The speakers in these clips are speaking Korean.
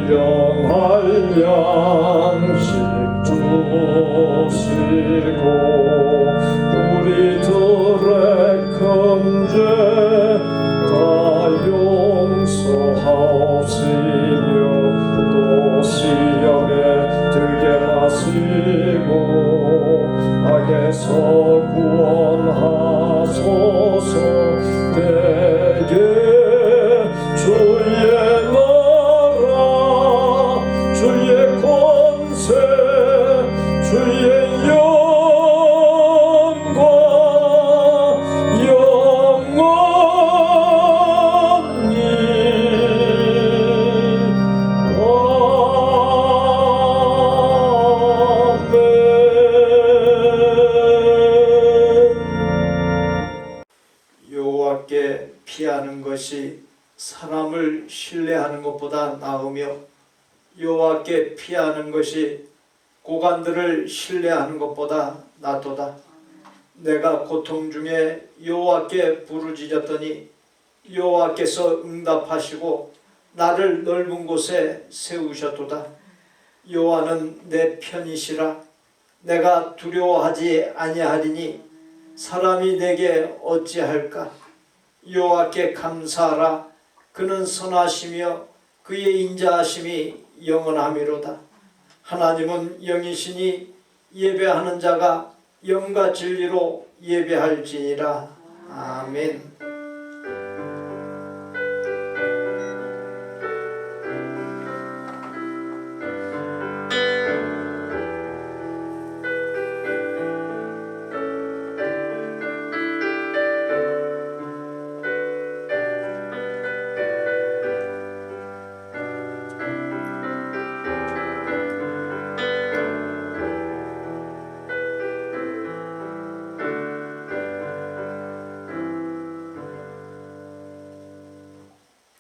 일용할 양식 주시고 우리들의 큰 죄 다 용서하옵시며 또 시험에 들게 마시고 악에서 구원하소서. 대개 주의 나라 주의 권세 주의 영광 영원히 여호와께 피하는 것이 사람을 신뢰하는 것보다 나으며 여호와께 피하는 것이 고관들을 신뢰하는 것보다 낫도다. 내가 고통 중에 여호와께 부르짖었더니 여호와께서 응답하시고 나를 넓은 곳에 세우셨도다. 여호와는 내 편이시라. 내가 두려워하지 아니하리니 사람이 내게 어찌할까. 여호와께 감사하라. 그는 선하시며 그의 인자하심이 영원함이로다. 하나님은 영이시니 예배하는 자가 영과 진리로 예배할지니라. 아멘.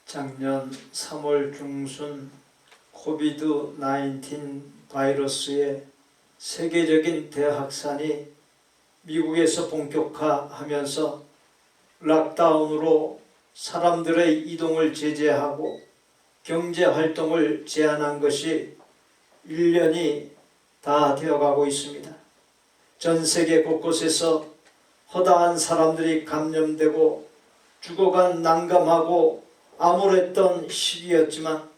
작년 3월 중순 코비드-19 바이러스의 세계적인 대확산이 미국에서 본격화하면서 락다운으로 사람들의 이동을 제재하고 경제활동을 제한한 것이 1년이 다 되어가고 있습니다. 전 세계 곳곳에서 허다한 사람들이 감염되고 죽어간 난감하고 암울했던 시기였지만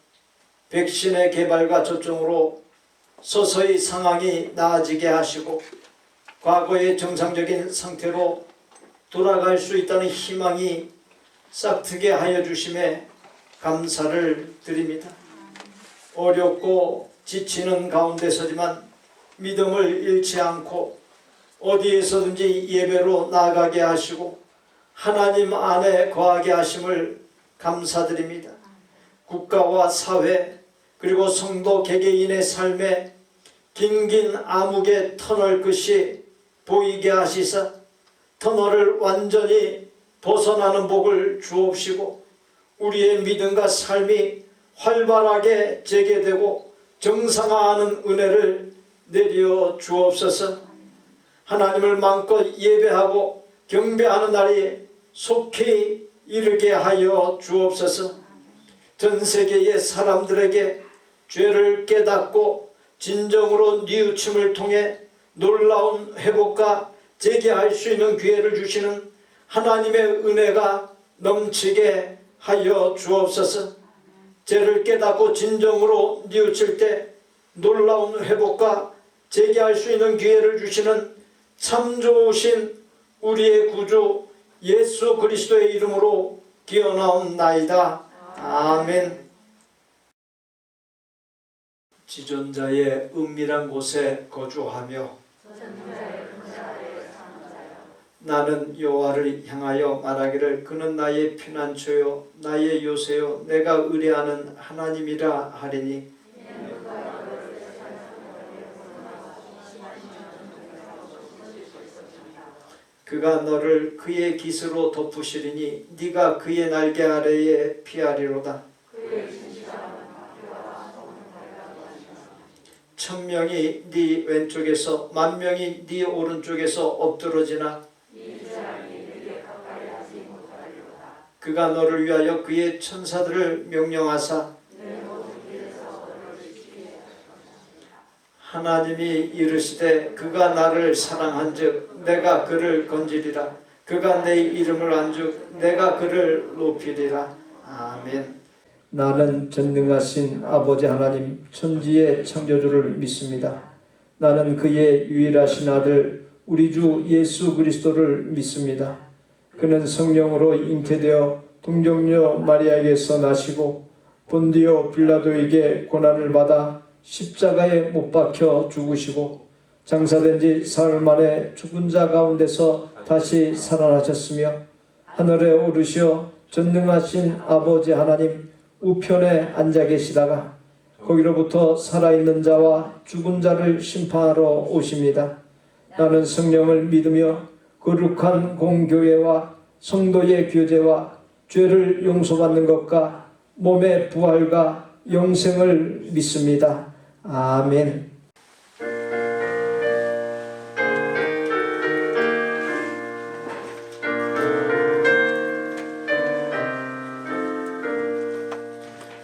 백신의 개발과 접종으로 서서히 상황이 나아지게 하시고 과거의 정상적인 상태로 돌아갈 수 있다는 희망이 싹트게 하여 주심에 감사를 드립니다. 어렵고 지치는 가운데서지만 믿음을 잃지 않고 어디에서든지 예배로 나아가게 하시고 하나님 안에 거하게 하심을 감사드립니다. 국가와 사회 그리고 성도 개개인의 삶에 긴긴 암흑의 터널 끝이 보이게 하시사 터널을 완전히 벗어나는 복을 주옵시고 우리의 믿음과 삶이 활발하게 재개되고 정상화하는 은혜를 내려 주옵소서. 하나님을 마음껏 예배하고 경배하는 날이 속히 이르게 하여 주옵소서. 전 세계의 사람들에게 죄를 깨닫고 진정으로 뉘우침을 통해 놀라운 회복과 재개할 수 있는 기회를 주시는 하나님의 은혜가 넘치게 하여 주옵소서. 죄를 깨닫고 진정으로 뉘우칠 때 놀라운 회복과 재개할 수 있는 기회를 주시는 참 좋으신 우리의 구주 예수 그리스도의 이름으로 기어나옵나이다. 아멘. 지존자의 은밀한 곳에 거주하며 나는 여호와를 향하여 말하기를 그는 나의 피난처요 나의 요새요 내가 의뢰하는 하나님이라 하리니 그가 너를 그의 깃으로 덮으시리니 네가 그의 날개 아래에 피하리로다. 천명이 네 왼쪽에서 만명이 네 오른쪽에서 엎드러지나 그가 너를 위하여 그의 천사들을 명령하사 하나님이 이르시되 그가 나를 사랑한즉 내가 그를 건지리라. 그가 내 이름을 안즉 내가 그를 높이리라. 아멘. 나는 전능하신 아버지 하나님 천지의 창조주를 믿습니다. 나는 그의 유일하신 아들 우리 주 예수 그리스도를 믿습니다. 그는 성령으로 잉태되어 동정녀 마리아에게서 나시고 본디오 빌라도에게 고난을 받아 십자가에 못 박혀 죽으시고 장사된 지 사흘 만에 죽은 자 가운데서 다시 살아나셨으며 하늘에 오르시어 전능하신 아버지 하나님 우편에 앉아 계시다가 거기로부터 살아있는 자와 죽은 자를 심판하러 오십니다. 나는 성령을 믿으며 거룩한 공교회와 성도의 교제와 죄를 용서받는 것과 몸의 부활과 영생을 믿습니다. 아멘.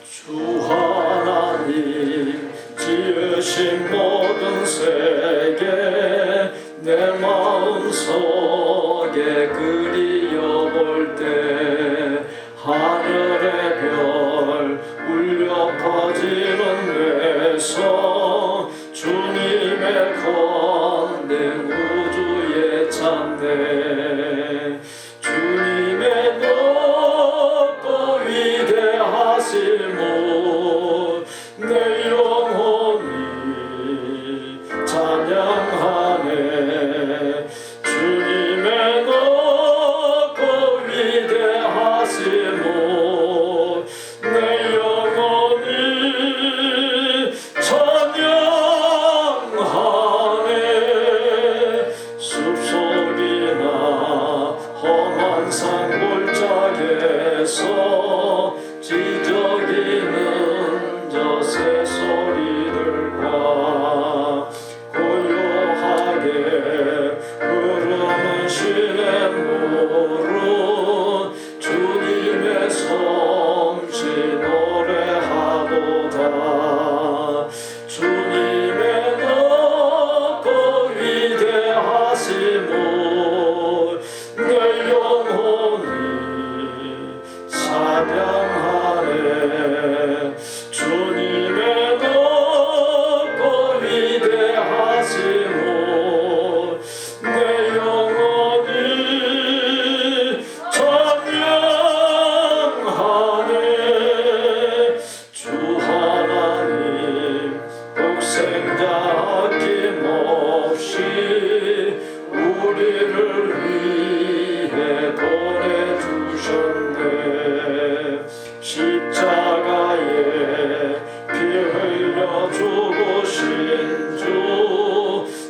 주 하나님 지으신 모든 세계 내 마음속에 그리워볼 때 하늘의 별 울려 퍼지는 외성 주님의 건능 우주에 찬네 주님의 높고 위대하심을 내 영혼이 찬양하네 주님의 높고 위대하심을 내 영혼이 찬양하네 숲속이나 험한 산골짜기에서 지저귀는 저 새소리들과 고요하게 흐르는 시냇물은 주님의 성시 노래하도다 주님의 높고 위대하심을 내 영혼이 찬양하네 주님의 높고 위대하심을 내 영혼이 찬양하네 주 하나님 독생자 아낌없이 우리를 위해 보내주셨네 십자가에 피 흘려 죽으신 주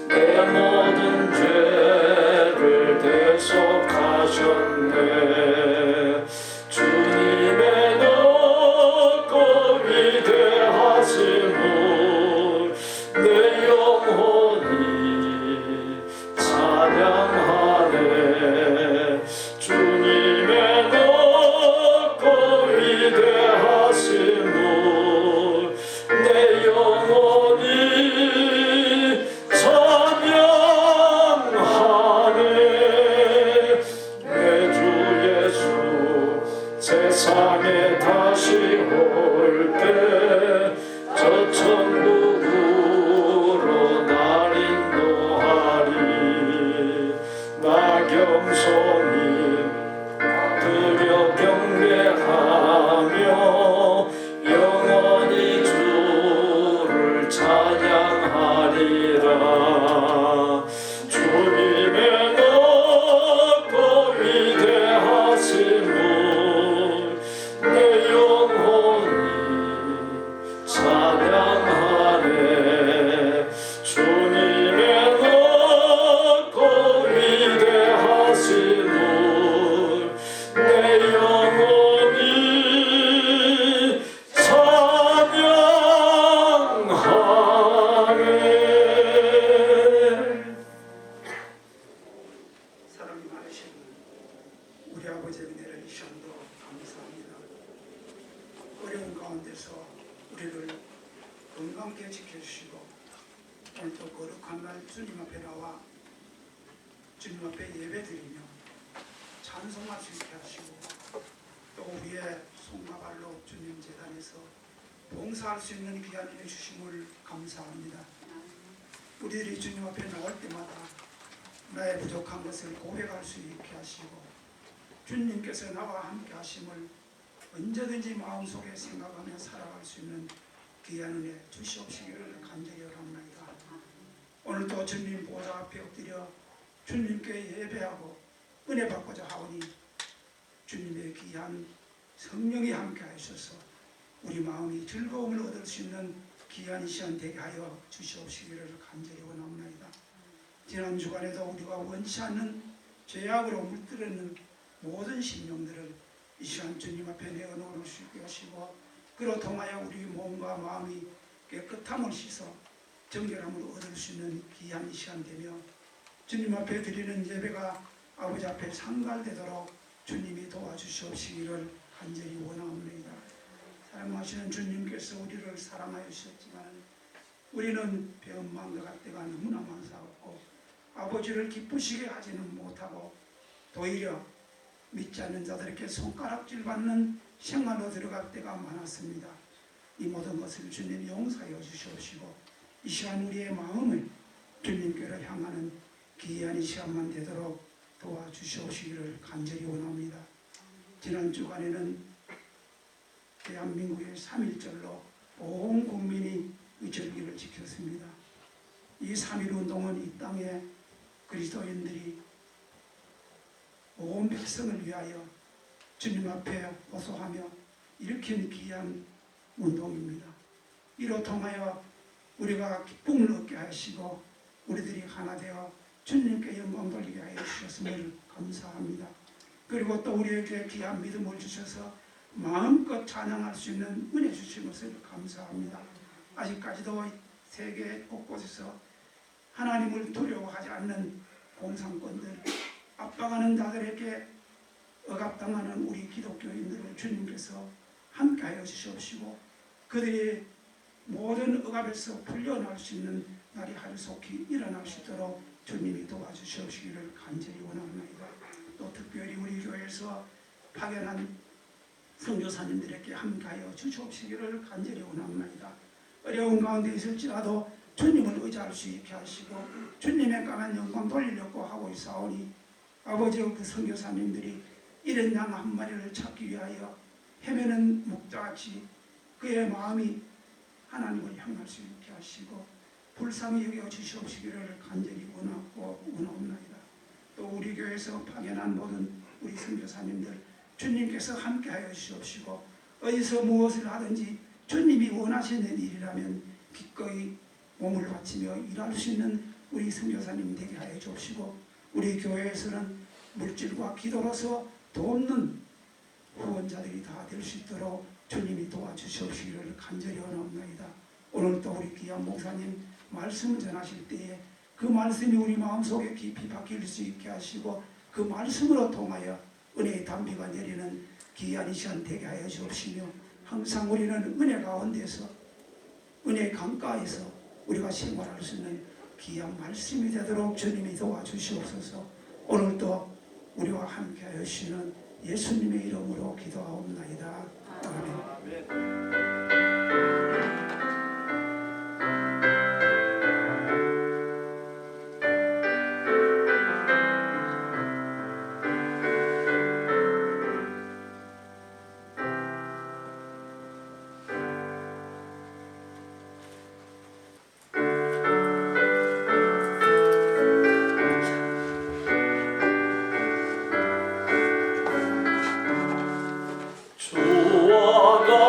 내 모든 죄를 대속하셨네 주님의 높고 위대하심을 내 영혼이 찬양하네 주님의 높고 위대하심을 내 영혼이 찬양하네 내 주 예수 세상에 다시 올 때 저 천국으로 날 인도하리 나 겸손히 드려 경배하며 영원히 주를 찬양하리라 주님의 높고 위대하심을 내 영혼이 찬양하네 주님의 높고 위대하심을 내 영혼이 찬양하네. 사랑이 많으신 우리 아버지의 은혜를 이 시간도 감사합니다. 어려운 가운데서 우리를 건강하게 지켜주시고 오늘도 거룩한 날 주님 앞에 나와 주님 앞에 예배드리며 찬송할 수 있게 하시고 또 우리의 손과 발로 주님 재단에서 봉사할 수 있는 귀한 은혜 주심을 감사합니다. 우리들이 주님 앞에 나올 때마다 나의 부족한 것을 고백할 수 있게 하시고 주님께서 나와 함께 하심을 언제든지 마음속에 생각하며 살아갈 수 있는 귀한 은혜 주시옵시기를 간절히 원합니다. 오늘도 주님 보좌 앞에 엎드려 주님께 예배하고 은혜 받고자 하오니 주님의 귀한 성령이 함께 하셔서 우리 마음이 즐거움을 얻을 수 있는 귀한 이 시간 되게 하여 주시옵시기를 간절히 원합니다. 지난 주간에도 우리가 원치 않는 죄악으로 물들었는 모든 심령들을 이 시간 주님 앞에 내어놓을 수 있게 하시고 그로 통하여 우리 몸과 마음이 깨끗함을 씻어 정결함을 얻을 수 있는 귀한 이 시간 되며 주님 앞에 드리는 예배가 아버지 앞에 상달되도록 주님이 도와주시옵시기를 간절히 원합니다. 사랑하시는 주님께서 우리를 사랑하여 주셨지만 우리는 배은망덕 할 때가 너무나 많사옵고 아버지를 기쁘시게 하지는 못하고 도리어 믿지 않는 자들에게 손가락질 받는 생활로 들어갈 때가 많았습니다. 이 모든 것을 주님 용서하여 주시옵시고 이 시간 우리의 마음을 주님께로 향하는 귀한 이 시간만 되도록 도와주시옵시기를 간절히 원합니다. 지난 주간에는 대한민국의 3.1절로 온 국민이 이 절기를 지켰습니다. 이 3.1 운동은 이 땅에 그리스도인들이 온 백성을 위하여 주님 앞에 호소하며 일으킨 귀한 운동입니다. 이로 통하여 우리가 기쁨을 얻게 하시고 우리들이 하나 되어 주님께 영광 돌리게 하여 주셨음을 감사합니다. 그리고 또 우리에게 귀한 믿음을 주셔서 마음껏 찬양할 수 있는 은혜 주신 것을 감사합니다. 아직까지도 세계 곳곳에서 하나님을 두려워하지 않는 공산권들, 압박하는 자들에게 억압당하는 우리 기독교인들을 주님께서 함께하여 주시옵시고 그들이 모든 억압에서 풀려날 수 있는 날이 하루속히 일어날 수 있도록 주님이 도와주시옵시기를 간절히 원합니다. 또 특별히 우리 교회에서 파견한 선교사님들에게 함께하여 주시옵시기를 간절히 원합니다. 어려운 가운데 있을지라도 주님을 의지할 수 있게 하시고 주님의 강한 영광 돌리려고 하고 있사오니 아버지의 그 선교사님들이 이른 양 한 마리를 찾기 위하여 헤매는 목자같이 그의 마음이 하나님을 향할 수 있게 하시고 불쌍히 여겨 주시옵시기를 간절히 원하옵나이다. 또 우리 교회에서 파견한 모든 우리 선교사님들 주님께서 함께하여 주시옵시고 어디서 무엇을 하든지 주님이 원하시는 일이라면 기꺼이 몸을 바치며 일할 수 있는 우리 선교사님 되게 하여 주옵시고 우리 교회에서는 물질과 기도로서 돕는 후원자들이 다 될 수 있도록 주님이 도와주시옵시기를 간절히 원하옵나이다. 오늘도 우리 귀한 목사님 말씀을 전하실 때에 그 말씀이 우리 마음속에 깊이 박힐 수 있게 하시고 그 말씀으로 통하여 은혜의 담비가 내리는 귀한 이 시간 되게 하여 주옵시며 항상 우리는 은혜 가운데서 은혜의 강가에서 우리가 생활할 수 있는 귀한 말씀이 되도록 주님이 도와주시옵소서. 오늘도 우리와 함께 하시는 예수님의 이름으로 기도하옵나이다. 아멘. 주와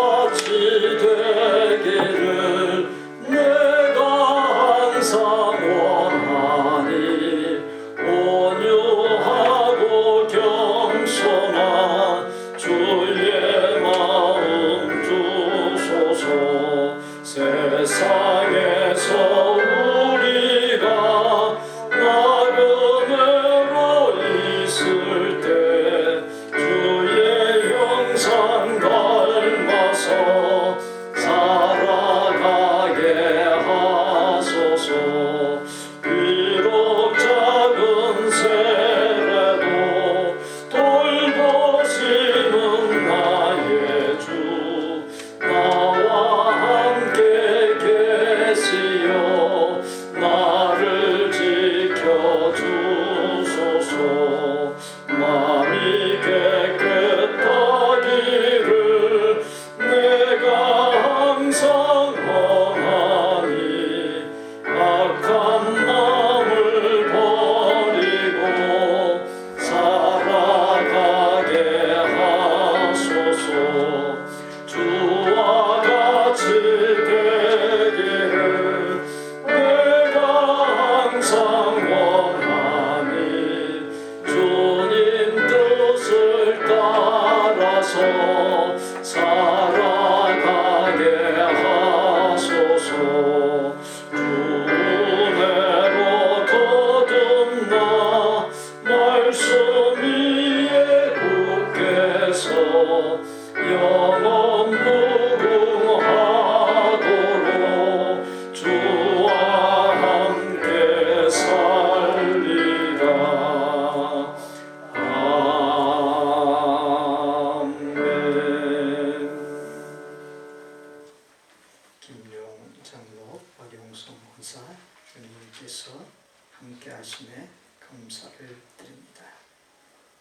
함께 하심에 감사를 드립니다.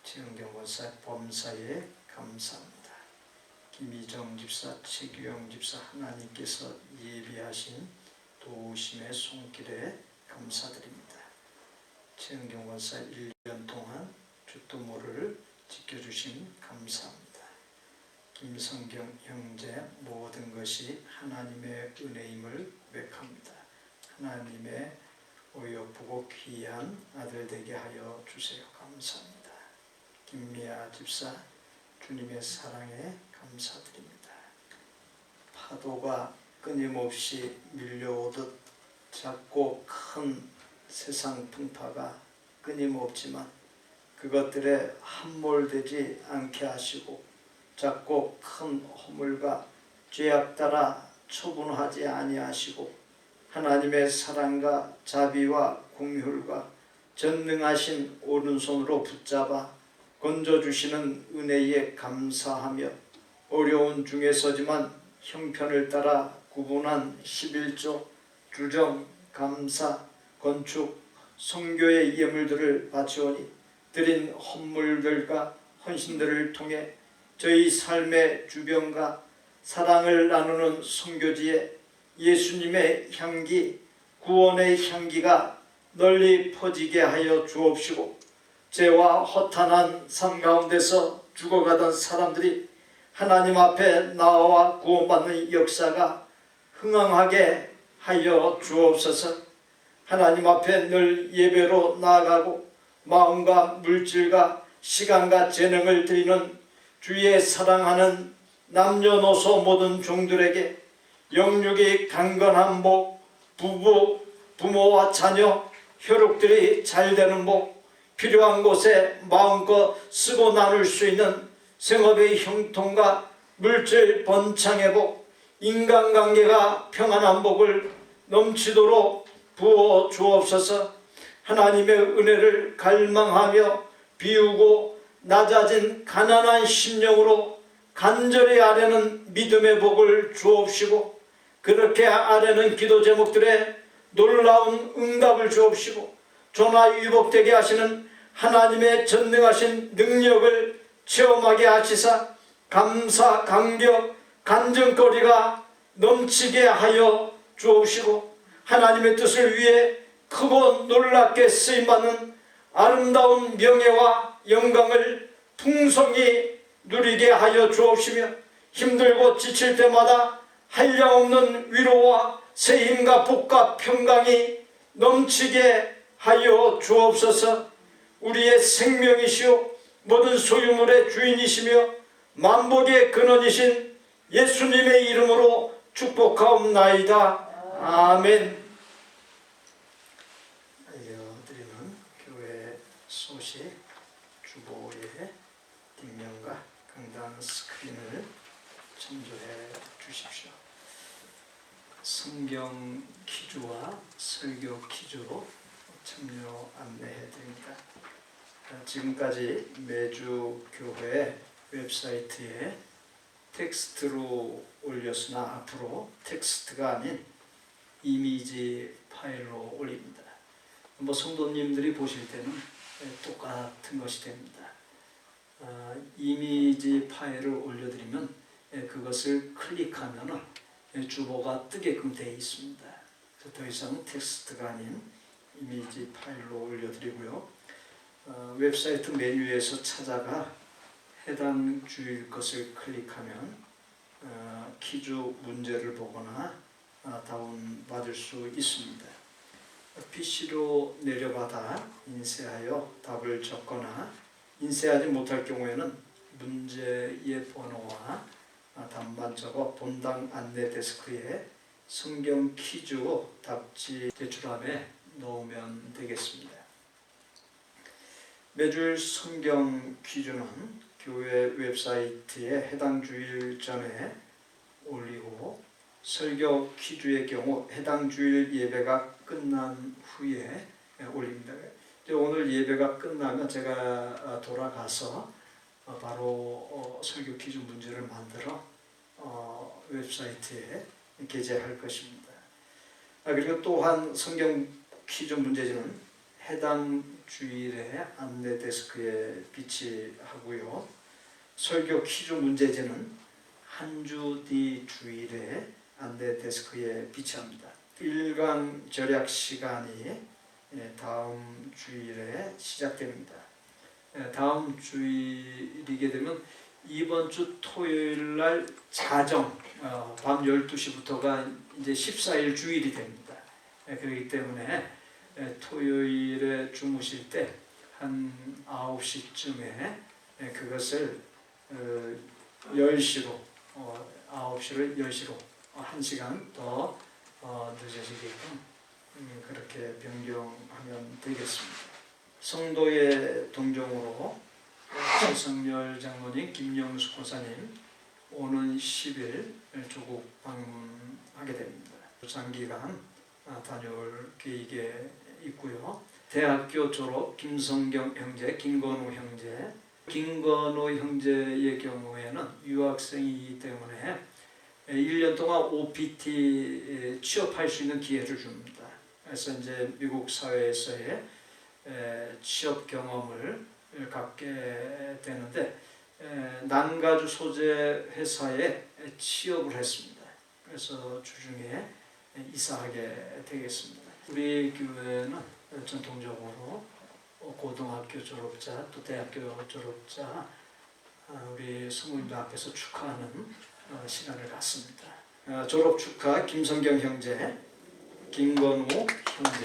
최은경 권사 범사에 감사합니다. 김희정 집사, 최규영 집사 하나님께서 예비하신 도우심의 손길에 감사드립니다. 최은경 권사 1년 동안 주도모를 지켜주신 감사합니다. 김성경 형제 모든 것이 하나님의 은혜임을 고백합니다. 하나님의 어여쁘고 귀한 아들 되게 하여 주세요. 감사합니다. 김미아 집사 주님의 사랑에 감사드립니다. 파도가 끊임없이 밀려오듯 작고 큰 세상 풍파가 끊임없지만 그것들에 함몰되지 않게 하시고 작고 큰 허물과 죄악 따라 처분하지 아니하시고 하나님의 사랑과 자비와 공휼과 전능하신 오른손으로 붙잡아 건져주시는 은혜에 감사하며 어려운 중에서지만 형편을 따라 구분한 11조, 주정, 감사, 건축, 선교의 예물들을 바치오니 드린 헌물들과 헌신들을 통해 저희 삶의 주변과 사랑을 나누는 선교지에 예수님의 향기, 구원의 향기가 널리 퍼지게 하여 주옵시고 죄와 허탄한 삶 가운데서 죽어가던 사람들이 하나님 앞에 나와 구원받는 역사가 흥황하게 하여 주옵소서. 하나님 앞에 늘 예배로 나아가고 마음과 물질과 시간과 재능을 드리는 주의 사랑하는 남녀노소 모든 종들에게 영육이 강건한 복, 부부, 부모와 자녀, 혈육들이 잘 되는 복, 필요한 곳에 마음껏 쓰고 나눌 수 있는 생업의 형통과 물질 번창의 복, 인간관계가 평안한 복을 넘치도록 부어 주옵소서. 하나님의 은혜를 갈망하며 비우고 낮아진 가난한 심령으로 간절히 아뢰는 믿음의 복을 주옵시고 그렇게 아뢰는 기도 제목들에 놀라운 응답을 주옵시고 전화위복되게 하시는 하나님의 전능하신 능력을 체험하게 하시사 감사, 감격, 간증거리가 넘치게 하여 주옵시고 하나님의 뜻을 위해 크고 놀랍게 쓰임받는 아름다운 명예와 영광을 풍성히 누리게 하여 주옵시며 힘들고 지칠 때마다 한량없는 위로와 새 힘과 복과 평강이 넘치게 하여 주옵소서. 우리의 생명이시오 모든 소유물의 주인이시며 만복의 근원이신 예수님의 이름으로 축복하옵나이다. 아멘. 알려드리는 교회 소식 주보의 뒷면과 강단 스크린을 참조해 주십시오. 성경 퀴즈와 설교 퀴즈로 참여 안내해 드립니다. 지금까지 매주 교회 웹사이트에 텍스트로 올렸으나 앞으로 텍스트가 아닌 이미지 파일로 올립니다. 성도님들이 보실 때는 똑같은 것이 됩니다. 이미지 파일을 올려드리면 그것을 클릭하면 주보가 뜨게끔 되어 있습니다. 더 이상 텍스트가 아닌 이미지 파일로 올려드리고요. 웹사이트 메뉴에서 찾아가 해당 주일 것을 클릭하면 퀴즈 문제를 보거나 다운받을 수 있습니다. PC로 내려받아 인쇄하여 답을 적거나 인쇄하지 못할 경우에는 문제의 번호와 답만 적어 본당 안내 데스크에 성경 퀴즈 답지 제출함에 넣으면 되겠습니다. 매주일 성경 퀴즈는 교회 웹사이트에 해당 주일 전에 올리고 설교 퀴즈의 경우 해당 주일 예배가 끝난 후에 올립니다. 오늘 예배가 끝나면 제가 돌아가서 바로 설교 퀴즈 문제를 만들어 웹사이트에 게재할 것입니다. 그리고 또한 성경 퀴즈 문제지는 해당 주일에 안내 데스크에 비치하고요. 설교 퀴즈 문제지는 한 주 뒤 주일에 안내 데스크에 비치합니다. 1강 절약 시간이 다음 주일에 시작됩니다. 다음 주일이게 되면 이번 주 토요일 날 자정 밤 12시부터가 이제 14일 주일이 됩니다. 그렇기 때문에 토요일에 주무실 때 한 9시쯤에 그것을 10시로 9시를 10시로 1시간 더 늦어지게끔 그렇게 변경하면 되겠습니다. 성도의 동정으로 최성열 장로님, 김영수 권사님 오는 10일 조국 방문하게 됩니다. 장기간 다녀올 계획에 있고요. 대학교 졸업 김성경 형제, 김건우 형제. 김건우 형제의 경우에는 유학생이기 때문에 1년 동안 OPT 취업할 수 있는 기회를 줍니다. 그래서 이제 미국 사회에서의 취업 경험을 갖게 되는데 난가주 소재 회사에 취업을 했습니다. 그래서 주중에 이사하게 되겠습니다. 우리 교회는 전통적으로 고등학교 졸업자 또 대학교 졸업자 우리 성모님들 앞에서 축하하는 시간을 갖습니다. 졸업 축하 김성경 형제, 김건우 형제.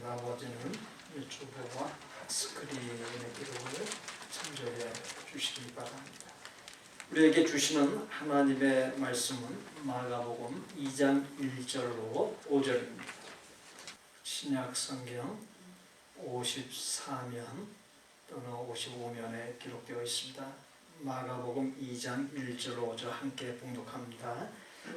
나머지는 유튜브와 스크린의 기록을 참조해 주시기 바랍니다. 우리에게 주시는 하나님의 말씀은 마가복음 2장 1절로 5절입니다. 신약 성경 54면 또는 55면에 기록되어 있습니다. 마가복음 2장 1절로 5절 함께 봉독합니다.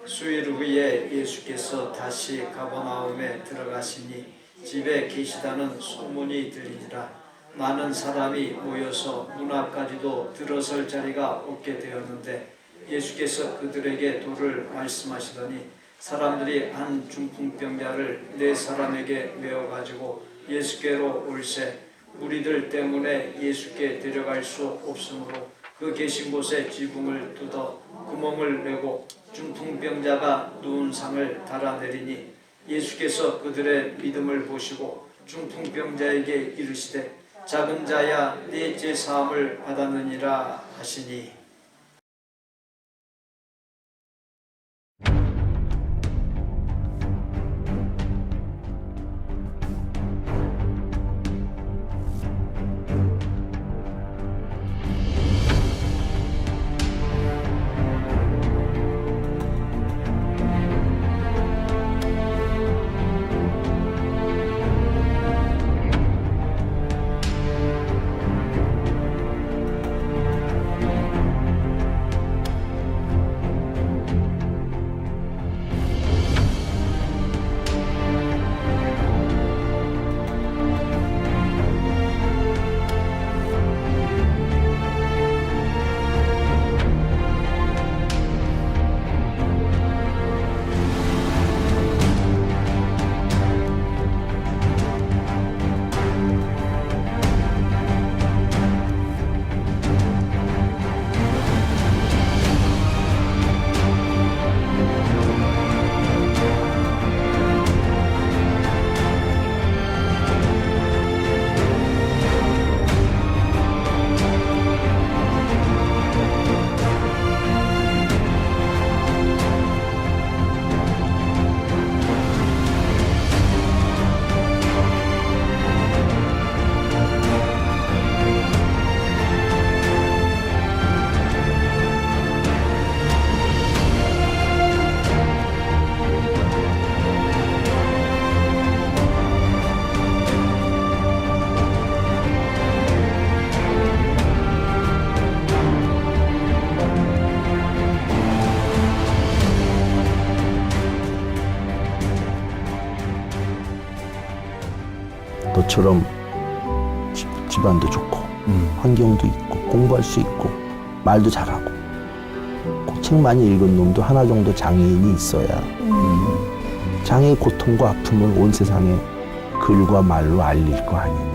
수일 후에 예수께서 다시 가버나움에 들어가시니 집에 계시다는 소문이 들리니라. 많은 사람이 모여서 문 앞까지도 들어설 자리가 없게 되었는데 예수께서 그들에게 도를 말씀하시더니 사람들이 한 중풍병자를 4사람에게 메어가지고 예수께로 올세 무리들 때문에 예수께 데려갈 수 없으므로 그 계신 곳에 지붕을 뜯어 구멍을 내고 중풍병자가 누운 상을 달아내리니 예수께서 그들의 믿음을 보시고 중풍병자에게 이르시되 작은 자야 네 죄사함을 받았느니라 하시니. 너처럼 집안도 좋고 환경도 있고 공부할 수 있고 말도 잘하고 꼭 책 많이 읽은 놈도 하나 정도 장애인이 있어야 장애의 고통과 아픔을 온 세상에 글과 말로 알릴 거 아니에요.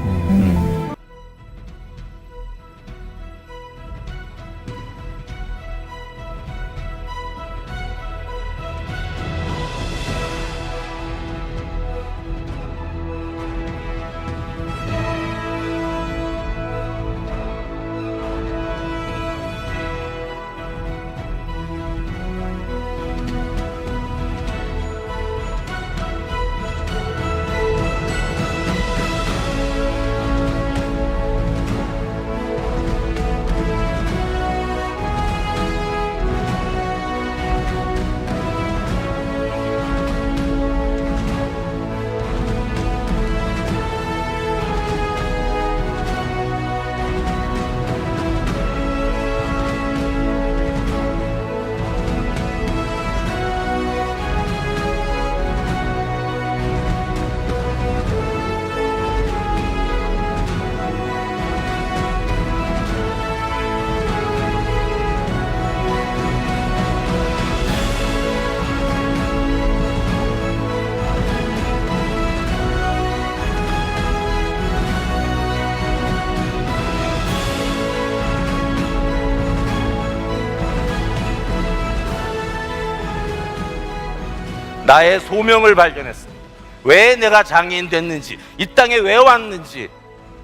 나의 소명을 발견했습니다. 왜 내가 장애인 됐는지, 이 땅에 왜 왔는지,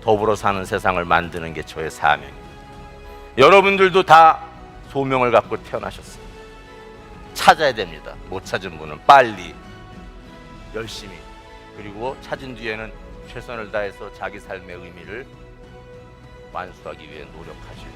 더불어 사는 세상을 만드는 게 저의 사명입니다. 여러분들도 다 소명을 갖고 태어나셨습니다. 찾아야 됩니다. 못 찾은 분은 빨리, 열심히, 그리고 찾은 뒤에는 최선을 다해서 자기 삶의 의미를 완수하기 위해 노력하시고,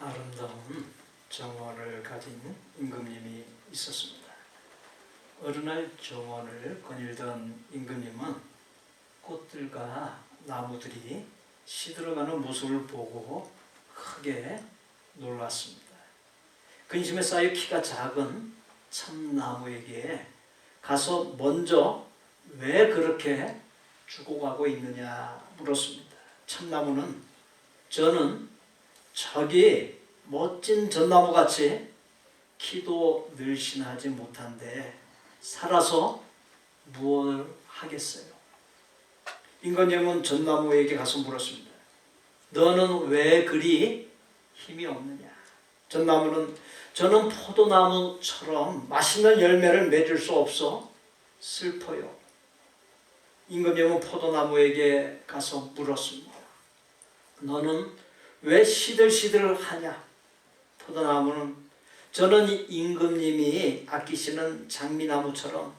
아름다운 정원을 가진 임금님이 있었습니다. 어느 날 정원을 거닐던 임금님은 꽃들과 나무들이 시들어가는 모습을 보고 크게 놀랐습니다. 근심에 쌓여 키가 작은 참나무에게 가서 먼저 왜 그렇게 죽어가고 있느냐 물었습니다. 참나무는 저는 저기 멋진 전나무같이 키도 늘씬하지 못한데 살아서 무엇을 하겠어요? 임금님은 전나무에게 가서 물었습니다. 너는 왜 그리 힘이 없느냐? 전나무는 저는 포도나무처럼 맛있는 열매를 맺을 수 없어 슬퍼요. 임금님은 포도나무에게 가서 물었습니다. 너는 왜 시들시들하냐? 포도나무는 저는 임금님이 아끼시는 장미나무처럼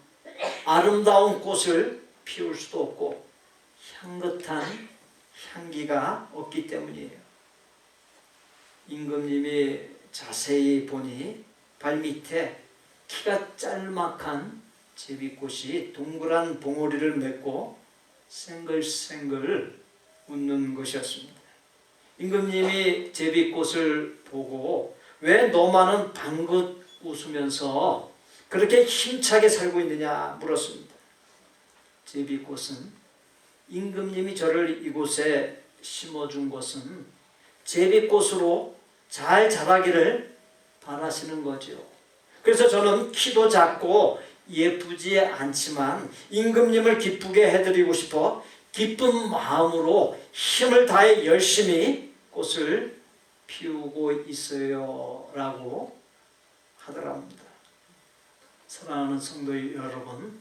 아름다운 꽃을 피울 수도 없고 향긋한 향기가 없기 때문이에요. 임금님이 자세히 보니 발밑에 키가 짤막한 제비꽃이 동그란 봉오리를 맺고 생글생글 웃는 것이었습니다. 임금님이 제비꽃을 보고 왜 너만은 방긋 웃으면서 그렇게 힘차게 살고 있느냐 물었습니다. 제비꽃은 임금님이 저를 이곳에 심어준 것은 제비꽃으로 잘 자라기를 바라시는 거죠. 그래서 저는 키도 작고 예쁘지 않지만 임금님을 기쁘게 해드리고 싶어 기쁜 마음으로 힘을 다해 열심히 꽃을 피우고 있어요 라고 하더랍니다. 사랑하는 성도 여러분,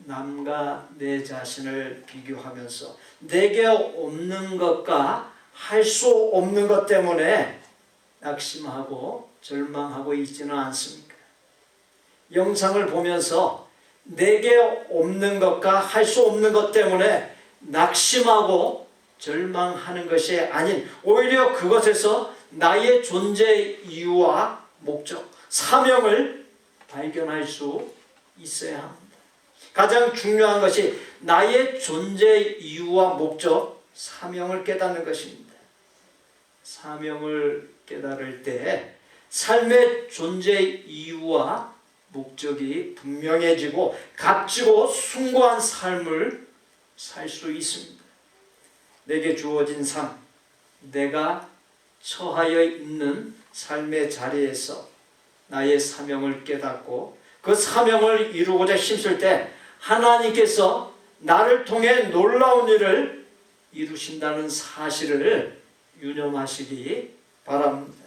남과 내 자신을 비교하면서 내게 없는 것과 할 수 없는 것 때문에 낙심하고 절망하고 있지는 않습니까? 영상을 보면서 내게 없는 것과 할 수 없는 것 때문에 낙심하고 절망하는 것이 아닌 오히려 그것에서 나의 존재 이유와 목적, 사명을 발견할 수 있어야 합니다. 가장 중요한 것이 나의 존재 이유와 목적, 사명을 깨닫는 것입니다. 사명을 깨달을 때 삶의 존재 이유와 목적이 분명해지고 값지고 숭고한 삶을 살 수 있습니다. 내게 주어진 삶, 내가 처하여 있는 삶의 자리에서 나의 사명을 깨닫고 그 사명을 이루고자 힘쓸 때 하나님께서 나를 통해 놀라운 일을 이루신다는 사실을 유념하시기 바랍니다.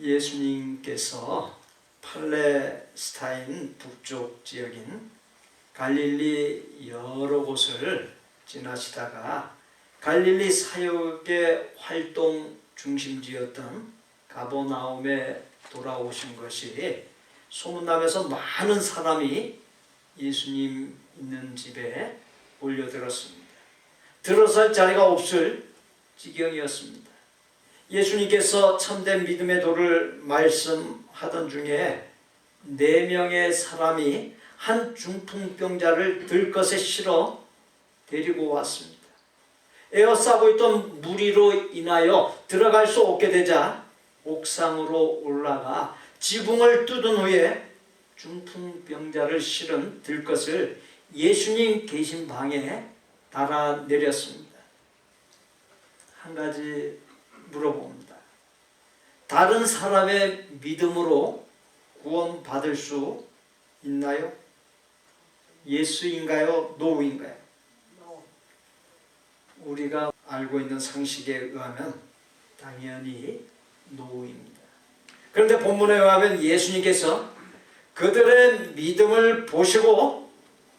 예수님께서 팔레스타인 북쪽 지역인 갈릴리 여러 곳을 지나시다가 갈릴리 사역의 활동 중심지였던 가버나움에 돌아오신 것이 소문나면서 많은 사람이 예수님 있는 집에 몰려들었습니다. 들어설 자리가 없을 지경이었습니다. 예수님께서 참된 믿음의 도를 말씀하던 중에 4명의 사람이 한 중풍병자를 들것에 실어 데리고 왔습니다. 에어싸고 있던 무리로 인하여 들어갈 수 없게 되자 옥상으로 올라가 지붕을 뚫은 후에 중풍병자를 실은 들것을 예수님 계신 방에 달아 내렸습니다. 한 가지 물어봅니다. 다른 사람의 믿음으로 구원받을 수 있나요? 예수인가요? 노우인가요? 우리가 알고 있는 상식에 의하면 당연히 노우입니다. 그런데 본문에 의하면 예수님께서 그들의 믿음을 보시고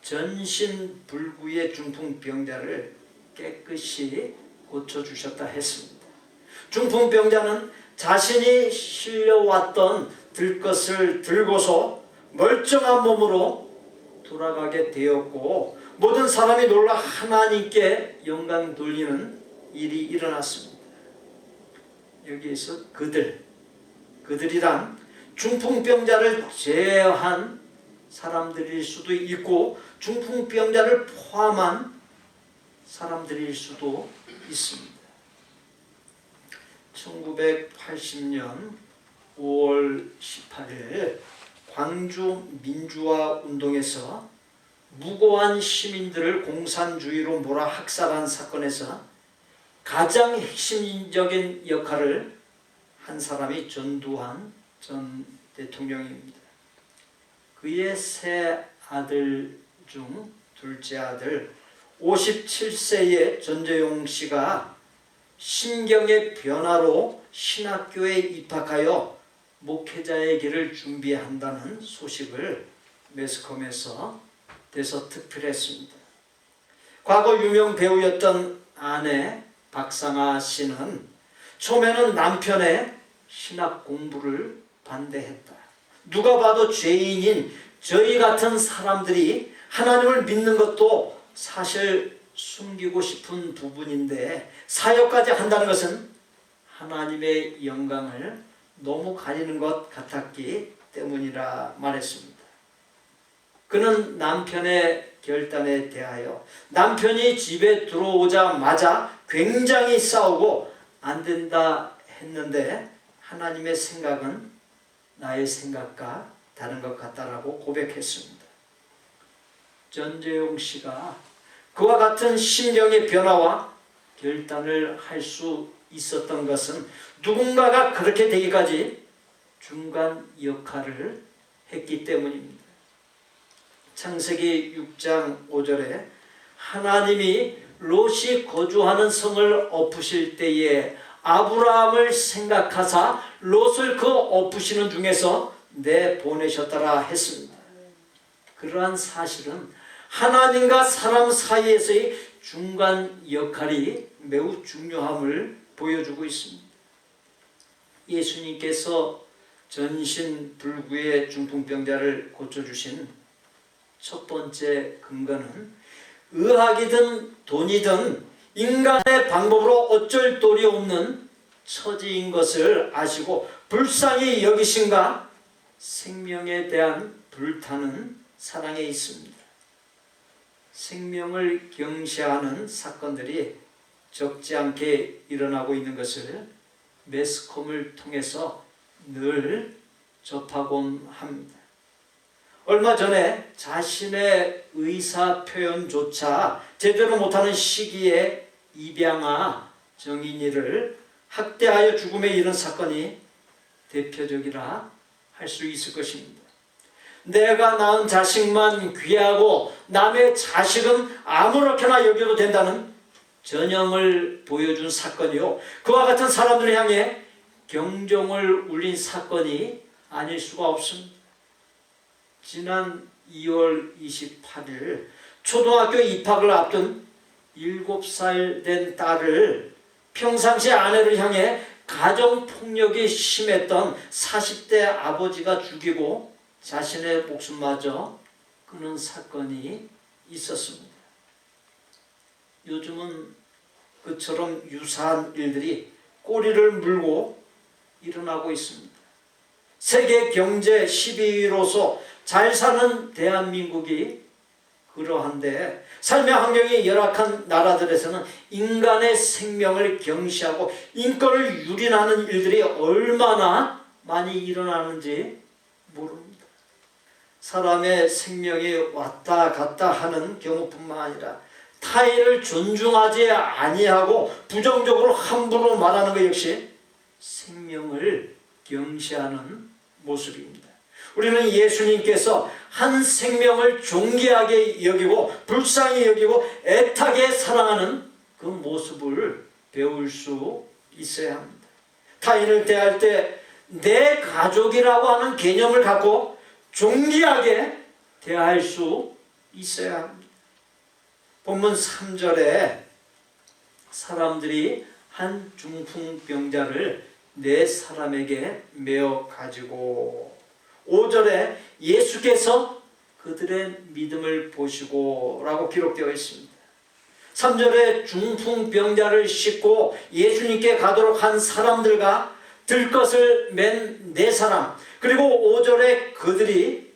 전신불구의 중풍병자를 깨끗이 고쳐주셨다 했습니다. 중풍병자는 자신이 실려왔던 들것을 들고서 멀쩡한 몸으로 돌아가게 되었고 모든 사람이 놀라 하나님께 영광 돌리는 일이 일어났습니다. 여기에서 그들이란 중풍병자를 제외한 사람들일 수도 있고 중풍병자를 포함한 사람들일 수도 있습니다. 1980년 5월 18일 광주 민주화 운동에서 무고한 시민들을 공산주의로 몰아 학살한 사건에서 가장 핵심적인 역할을 한 사람이 전두환 전 대통령입니다. 그의 세 아들 중 둘째 아들 57세의 전재용 씨가 심경의 변화로 신학교에 입학하여 목회자의 길을 준비한다는 소식을 매스컴에서 대서특필했습니다. 과거 유명 배우였던 아내 박상아 씨는 처음에는 남편의 신학 공부를 반대했다. 누가 봐도 죄인인 저희 같은 사람들이 하나님을 믿는 것도 사실 숨기고 싶은 부분인데 사역까지 한다는 것은 하나님의 영광을 너무 가리는 것 같았기 때문이라 말했습니다. 그는 남편의 결단에 대하여 남편이 집에 들어오자마자 굉장히 싸우고 안 된다 했는데 하나님의 생각은 나의 생각과 다른 것 같다라고 고백했습니다. 전재용 씨가 그와 같은 심경의 변화와 결단을 할 수 있었던 것은 누군가가 그렇게 되기까지 중간 역할을 했기 때문입니다. 창세기 6장 5절에 하나님이 롯이 거주하는 성을 엎으실 때에 아브라함을 생각하사 롯을 그 엎으시는 중에서 내보내셨더라 했습니다. 그러한 사실은 하나님과 사람 사이에서의 중간 역할이 매우 중요함을 보여주고 있습니다. 예수님께서 전신불구의 중풍병자를 고쳐주신 첫 번째 근거는 의학이든 돈이든 인간의 방법으로 어쩔 도리 없는 처지인 것을 아시고 불쌍히 여기신가 생명에 대한 불타는 사랑에 있습니다. 생명을 경시하는 사건들이 적지 않게 일어나고 있는 것을 매스컴을 통해서 늘 접하곤 합니다. 얼마 전에 자신의 의사 표현조차 제대로 못하는 시기에 입양아 정인이를 학대하여 죽음에 이른 사건이 대표적이라 할 수 있을 것입니다. 내가 낳은 자식만 귀하고 남의 자식은 아무렇게나 여겨도 된다는 전형을 보여준 사건이요, 그와 같은 사람들을 향해 경종을 울린 사건이 아닐 수가 없습니다. 지난 2월 28일 초등학교 입학을 앞둔 7살 된 딸을 평상시 아내를 향해 가정폭력이 심했던 40대 아버지가 죽이고 자신의 목숨마저 끊은 사건이 있었습니다. 요즘은 그처럼 유사한 일들이 꼬리를 물고 일어나고 있습니다. 세계 경제 12위로서 잘 사는 대한민국이 그러한데 삶의 환경이 열악한 나라들에서는 인간의 생명을 경시하고 인권을 유린하는 일들이 얼마나 많이 일어나는지 모릅니다. 사람의 생명이 왔다 갔다 하는 경우뿐만 아니라 타인을 존중하지 아니하고 부정적으로 함부로 말하는 것 역시 생명을 경시하는 모습입니다. 우리는 예수님께서 한 생명을 존귀하게 여기고 불쌍히 여기고 애타게 사랑하는 그 모습을 배울 수 있어야 합니다. 타인을 대할 때 내 가족이라고 하는 개념을 갖고 존귀하게 대할 수 있어야 합니다. 본문 3절에 사람들이 한 중풍병자를 4사람에게 메어 가지고, 5절에 예수께서 그들의 믿음을 보시고 라고 기록되어 있습니다. 3절에 중풍병자를 싣고 예수님께 가도록 한 사람들과 들것을 맨 4사람, 그리고 5절에 그들이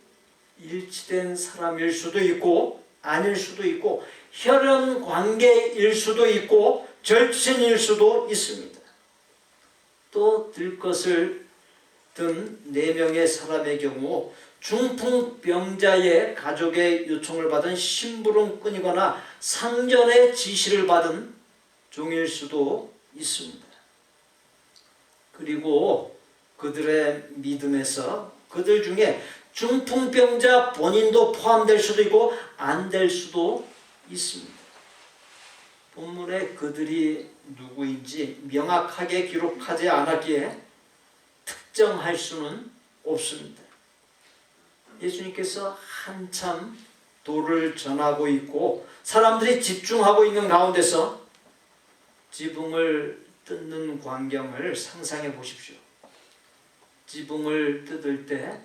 일치된 사람일 수도 있고 아닐 수도 있고 혈연 관계일 수도 있고 절친일 수도 있습니다. 또 들것을 든 4명의 사람의 경우 중풍병자의 가족의 요청을 받은 심부름꾼이거나 상전의 지시를 받은 종일 수도 있습니다. 그리고 그들의 믿음에서 그들 중에 중풍병자 본인도 포함될 수도 있고 안 될 수도 있습니다. 본문에 그들이 누구인지 명확하게 기록하지 않았기에 특정할 수는 없습니다. 예수님께서 한참 도를 전하고 있고 사람들이 집중하고 있는 가운데서 지붕을 뜯는 광경을 상상해 보십시오. 지붕을 뜯을 때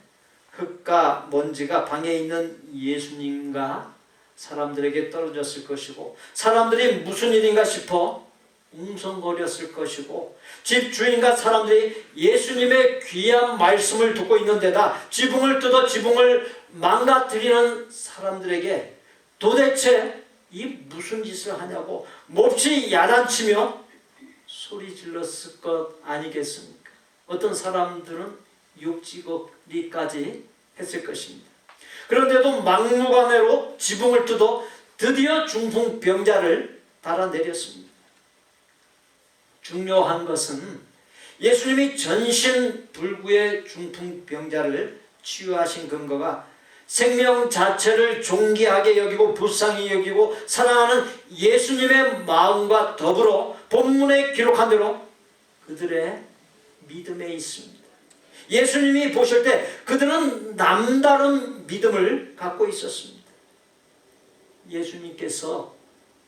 흙과 먼지가 방에 있는 예수님과 사람들에게 떨어졌을 것이고 사람들이 무슨 일인가 싶어 웅성거렸을 것이고 집 주인과 사람들이 예수님의 귀한 말씀을 듣고 있는 데다 지붕을 뜯어 지붕을 망가뜨리는 사람들에게 도대체 이 무슨 짓을 하냐고 몹시 야단치며 소리 질렀을 것 아니겠습니까? 어떤 사람들은 욕지거리까지 했을 것입니다. 그런데도 막무가내로 지붕을 뜯어 드디어 중풍병자를 달아내렸습니다. 중요한 것은 예수님이 전신불구의 중풍병자를 치유하신 근거가 생명 자체를 존귀하게 여기고 불쌍히 여기고 사랑하는 예수님의 마음과 더불어 본문에 기록한 대로 그들의 믿음에 있습니다. 예수님이 보실 때 그들은 남다른 믿음을 갖고 있었습니다. 예수님께서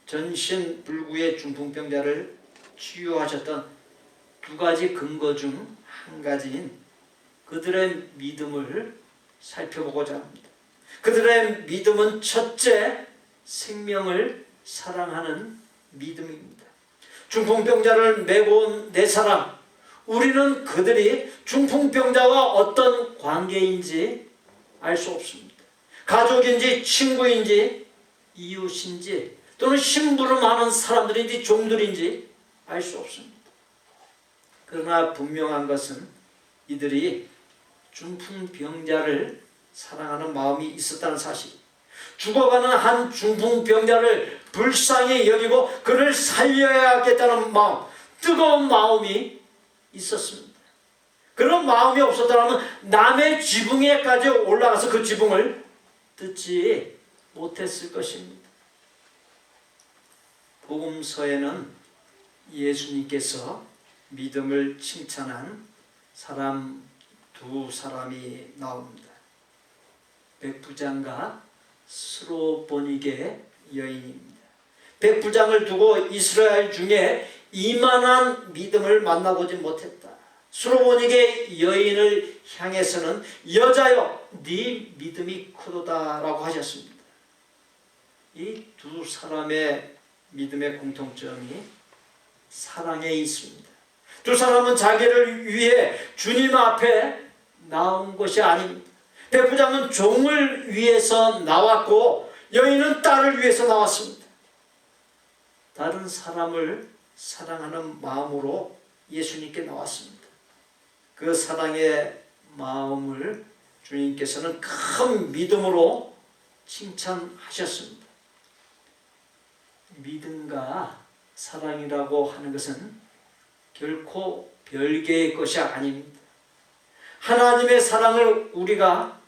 전신불구의 중풍병자를 치유하셨던 두 가지 근거 중 한 가지인 그들의 믿음을 살펴보고자 합니다. 그들의 믿음은 첫째, 생명을 사랑하는 믿음입니다. 중풍병자를 메고 온 네 사람, 우리는 그들이 중풍병자와 어떤 관계인지 알 수 없습니다. 가족인지 친구인지 이웃인지 또는 심부름하는 사람들인지 종들인지 알 수 없습니다. 그러나 분명한 것은 이들이 중풍병자를 사랑하는 마음이 있었다는 사실, 죽어가는 한 중풍병자를 불쌍히 여기고 그를 살려야겠다는 마음, 뜨거운 마음이 있었습니다. 그런 마음이 없었다면 남의 지붕에까지 올라가서 그 지붕을 뜯지 못했을 것입니다. 복음서에는 예수님께서 믿음을 칭찬한 사람 두 사람이 나옵니다. 백부장과 스로보니게 여인입니다. 백부장을 두고 이스라엘 중에 이만한 믿음을 만나보지 못했다. 스로보니게 여인을 향해서는 여자여 네 믿음이 크도다라고 하셨습니다. 이 두 사람의 믿음의 공통점이 사랑에 있습니다. 두 사람은 자기를 위해 주님 앞에 나온 것이 아닙니다. 백부장은 종을 위해서 나왔고 여인은 딸을 위해서 나왔습니다. 다른 사람을 사랑하는 마음으로 예수님께 나왔습니다. 그 사랑의 마음을 주님께서는 큰 믿음으로 칭찬하셨습니다. 믿음과 사랑이라고 하는 것은 결코 별개의 것이 아닙니다. 하나님의 사랑을 우리가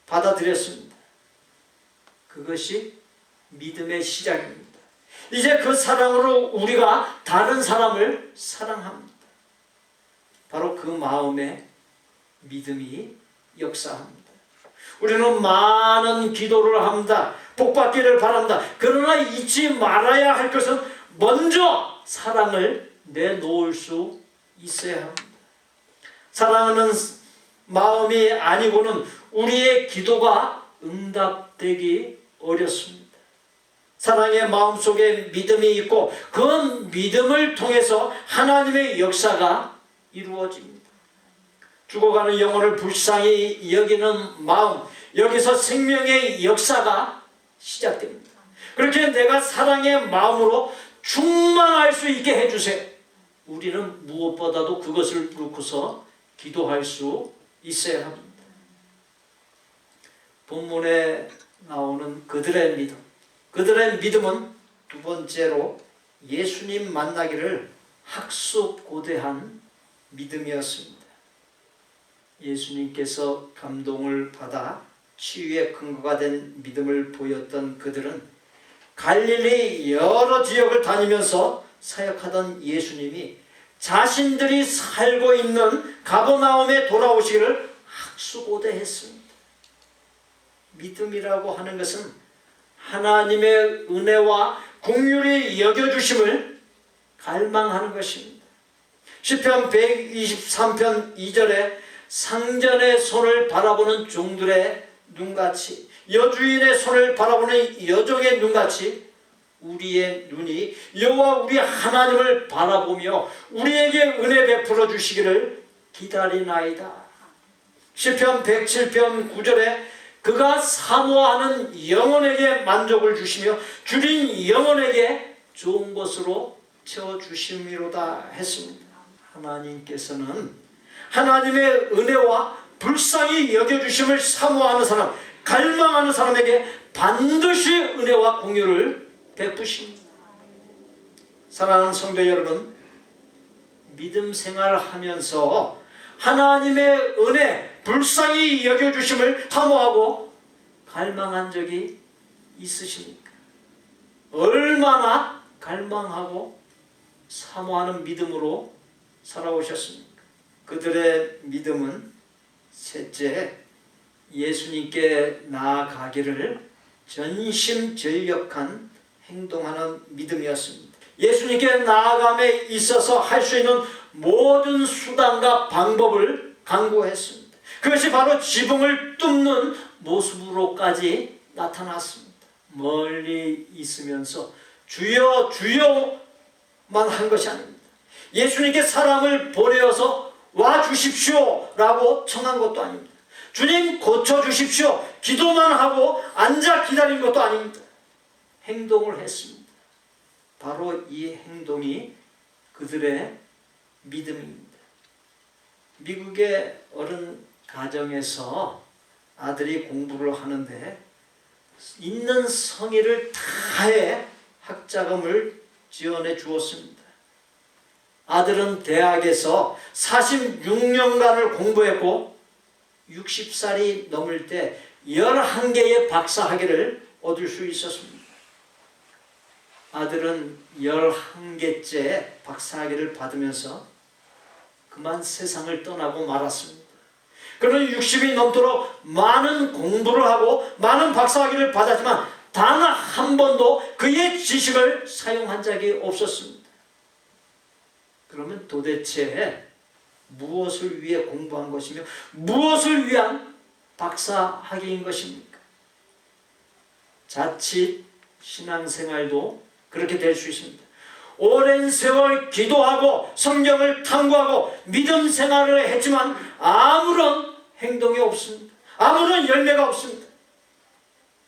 받아들였습니다. 그것이 믿음의 시작입니다. 이제 그 사랑으로 우리가 다른 사람을 사랑합니다. 바로 그 마음에 믿음이 역사합니다. 우리는 많은 기도를 합니다. 복받기를 바랍니다. 그러나 잊지 말아야 할 것은 먼저 사랑을 내놓을 수 있어야 합니다. 사랑하는 마음이 아니고는 우리의 기도가 응답되기 어렵습니다. 사랑의 마음속에 믿음이 있고 그 믿음을 통해서 하나님의 역사가 이루어집니다. 죽어가는 영혼을 불쌍히 여기는 마음, 여기서 생명의 역사가 시작됩니다. 그렇게 내가 사랑의 마음으로 충만할 수 있게 해주세요. 우리는 무엇보다도 그것을 놓고서 기도할 수 있어야 합니다. 본문에 나오는 그들의 믿음, 그들의 믿음은 두 번째로 예수님 만나기를 학수고대한 믿음이었습니다. 예수님께서 감동을 받아 치유의 근거가 된 믿음을 보였던 그들은 갈릴리 여러 지역을 다니면서 사역하던 예수님이 자신들이 살고 있는 가버나움에 돌아오시기를 학수고대했습니다. 믿음이라고 하는 것은 하나님의 은혜와 긍휼히 여겨주심을 갈망하는 것입니다. 시편 123편 2절에 상전의 손을 바라보는 종들의 눈같이, 여주인의 손을 바라보는 여종의 눈같이 우리의 눈이 여호와 우리 하나님을 바라보며 우리에게 은혜 베풀어 주시기를 기다리나이다. 시편 107편 9절에 그가 사모하는 영혼에게 만족을 주시며 줄인 영혼에게 좋은 것으로 채워주심이로다 했습니다. 하나님께서는 하나님의 은혜와 불쌍히 여겨주심을 사모하는 사람, 갈망하는 사람에게 반드시 은혜와 공유를 베푸십니다. 사랑하는 성도 여러분, 믿음 생활하면서 하나님의 은혜, 불쌍히 여겨주심을 사모하고 갈망한 적이 있으십니까? 얼마나 갈망하고 사모하는 믿음으로 살아오셨습니까? 그들의 믿음은 셋째, 예수님께 나아가기를 전심전력한 행동하는 믿음이었습니다. 예수님께 나아감에 있어서 할 수 있는 모든 수단과 방법을 강구했습니다. 그것이 바로 지붕을 뚫는 모습으로까지 나타났습니다. 멀리 있으면서 주여 주여만 한 것이 아닙니다. 예수님께 사람을 보내어서 와 주십시오 라고 청한 것도 아닙니다. 주님 고쳐주십시오 기도만 하고 앉아 기다린 것도 아닙니다. 행동을 했습니다. 바로 이 행동이 그들의 믿음입니다. 미국의 어른 가정에서 아들이 공부를 하는데 있는 성의를 다해 학자금을 지원해 주었습니다. 아들은 대학에서 46년간을 공부했고 60살이 넘을 때 11개의 박사학위를 얻을 수 있었습니다. 아들은 11개째 박사학위를 받으면서 그만 세상을 떠나고 말았습니다. 그는 60이 넘도록 많은 공부를 하고 많은 박사학위를 받았지만 단 한 번도 그의 지식을 사용한 적이 없었습니다. 그러면 도대체 무엇을 위해 공부한 것이며 무엇을 위한 박사학위인 것입니까? 자칫 신앙생활도 그렇게 될 수 있습니다. 오랜 세월 기도하고 성경을 탐구하고 믿음 생활을 했지만 아무런 행동이 없습니다. 아무런 열매가 없습니다.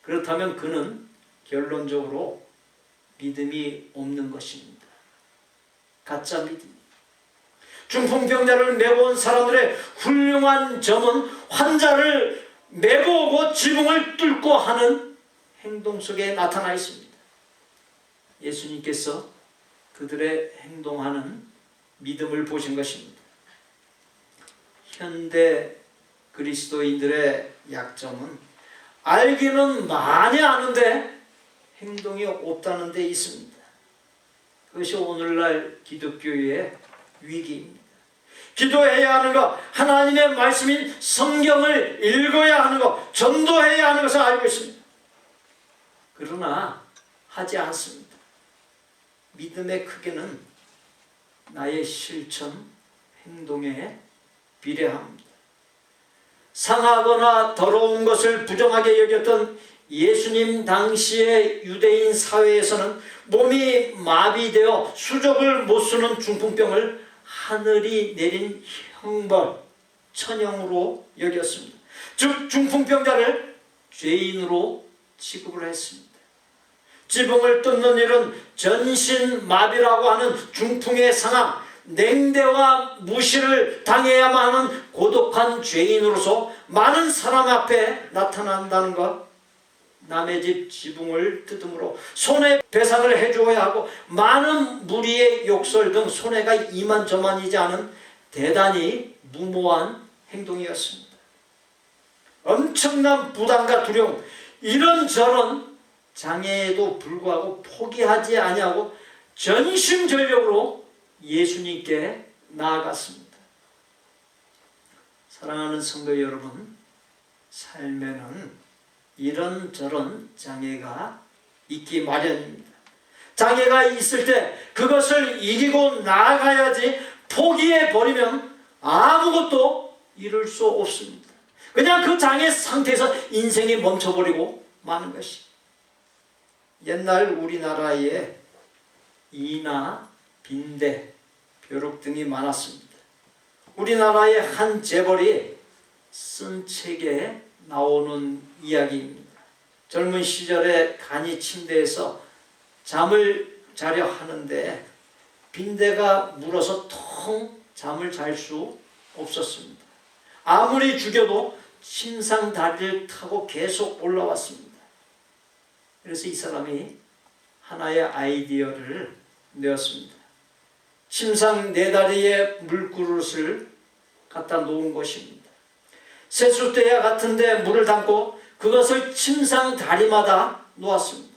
그렇다면 그는 결론적으로 믿음이 없는 것입니다. 가짜 믿음. 중풍병자를 메고 온 사람들의 훌륭한 점은 환자를 메고 오고 지붕을 뚫고 하는 행동 속에 나타나 있습니다. 예수님께서 그들의 행동하는 믿음을 보신 것입니다. 현대 그리스도인들의 약점은 알기는 많이 아는데 행동이 없다는 데 있습니다. 그것이 오늘날 기독교의 위기입니다. 기도해야 하는 것, 하나님의 말씀인 성경을 읽어야 하는 것, 전도해야 하는 것을 알고 있습니다. 그러나 하지 않습니다. 믿음의 크기는 나의 실천, 행동에 비례합니다. 상하거나 더러운 것을 부정하게 여겼던 예수님 당시의 유대인 사회에서는 몸이 마비되어 수족을 못 쓰는 중풍병을 하늘이 내린 형벌, 천형으로 여겼습니다. 즉 중풍병자를 죄인으로 취급을 했습니다. 지붕을 뚫는 일은 전신마비라고 하는 중풍의 상황, 냉대와 무시를 당해야만 하는 고독한 죄인으로서 많은 사람 앞에 나타난다는 것, 남의 집 지붕을 뜯음으로 손해배상을 해주어야 하고 많은 무리의 욕설 등 손해가 이만저만이지 않은 대단히 무모한 행동이었습니다. 엄청난 부담과 두려움, 이런저런 장애에도 불구하고 포기하지 아니하고 전심전력으로 예수님께 나아갔습니다. 사랑하는 성도 여러분, 삶에는 이런저런 장애가 있기 마련입니다. 장애가 있을 때 그것을 이기고 나아가야지 포기해버리면 아무것도 이룰 수 없습니다. 그냥 그 장애 상태에서 인생이 멈춰버리고 마는 것이. 옛날 우리나라에 이나, 빈대, 벼룩 등이 많았습니다. 우리나라의 한 재벌이 쓴 책에 나오는 이야기입니다. 젊은 시절에 간이 침대에서 잠을 자려 하는데 빈대가 물어서 텅 잠을 잘 수 없었습니다. 아무리 죽여도 침상 다리를 타고 계속 올라왔습니다. 그래서 이 사람이 하나의 아이디어를 내었습니다. 침상 네 다리에 물그릇을 갖다 놓은 것입니다. 세숫대야 같은데 물을 담고 그것을 침상 다리마다 놓았습니다.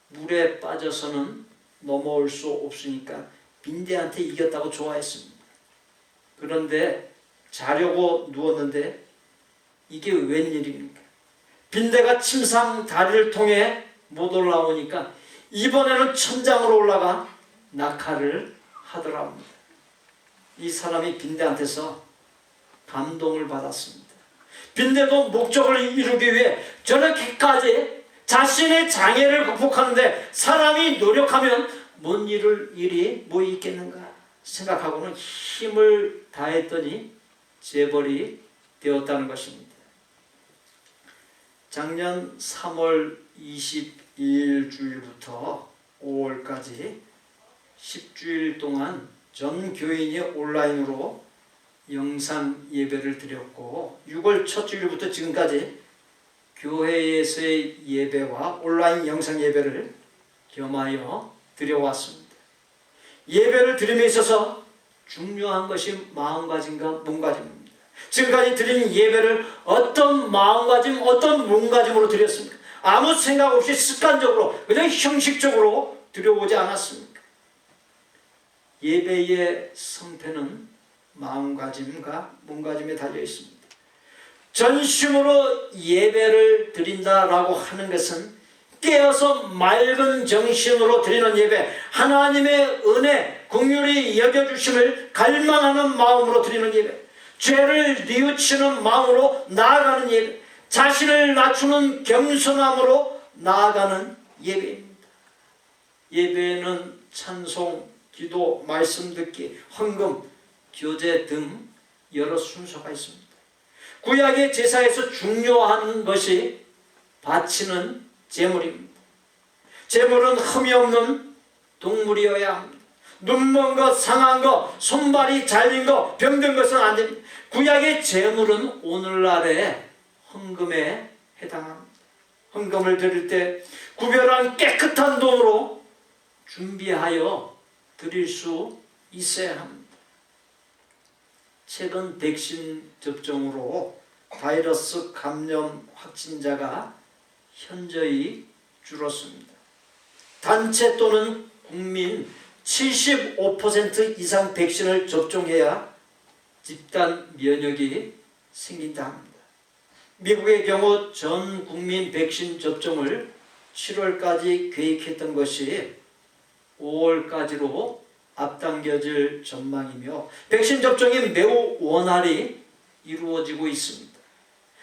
물에 빠져서는 넘어올 수 없으니까 빈대한테 이겼다고 좋아했습니다. 그런데 자려고 누웠는데 이게 웬일입니까? 빈대가 침상 다리를 통해 못 올라오니까 이번에는 천장으로 올라가 낙하를 하더랍니다. 이 사람이 빈대한테서 감동을 받았습니다. 빈대도 목적을 이루기 위해 저렇게까지 자신의 장애를 극복하는데 사람이 노력하면 뭔 일이 뭐 있겠는가 생각하고는 힘을 다했더니 재벌이 되었다는 것입니다. 작년 3월 22일 주일부터 5월까지 10주일 동안 전 교인이 온라인으로 영상 예배를 드렸고 6월 첫 주일부터 지금까지 교회에서의 예배와 온라인 영상 예배를 겸하여 드려왔습니다. 예배를 드림에 있어서 중요한 것이 마음가짐과 몸가짐입니다. 지금까지 드린 예배를 어떤 마음가짐, 어떤 몸가짐으로 드렸습니까? 아무 생각 없이 습관적으로 그냥 형식적으로 드려오지 않았습니까? 예배의 성패는 마음가짐과 몸가짐에 달려 있습니다. 전심으로 예배를 드린다라고 하는 것은 깨어서 맑은 정신으로 드리는 예배, 하나님의 은혜, 긍휼히 여겨주심을 갈망하는 마음으로 드리는 예배, 죄를 뉘우치는 마음으로 나아가는 예배, 자신을 낮추는 겸손함으로 나아가는 예배입니다. 예배에는 찬송, 기도, 말씀 듣기, 헌금, 교제 등 여러 순서가 있습니다. 구약의 제사에서 중요한 것이 바치는 제물입니다. 제물은 흠이 없는 동물이어야 합니다. 눈먼 것, 상한 것, 손발이 잘린 것, 병든 것은 안 됩니다. 구약의 제물은 오늘날의 헌금에 해당합니다. 헌금을 드릴 때 구별한 깨끗한 돈으로 준비하여 드릴 수 있어야 합니다. 최근 백신 접종으로 바이러스 감염 확진자가 현저히 줄었습니다. 단체 또는 국민 75% 이상 백신을 접종해야 집단 면역이 생긴다 합니다. 미국의 경우 전 국민 백신 접종을 7월까지 계획했던 것이 5월까지로 앞당겨질 전망이며 백신 접종이 매우 원활히 이루어지고 있습니다.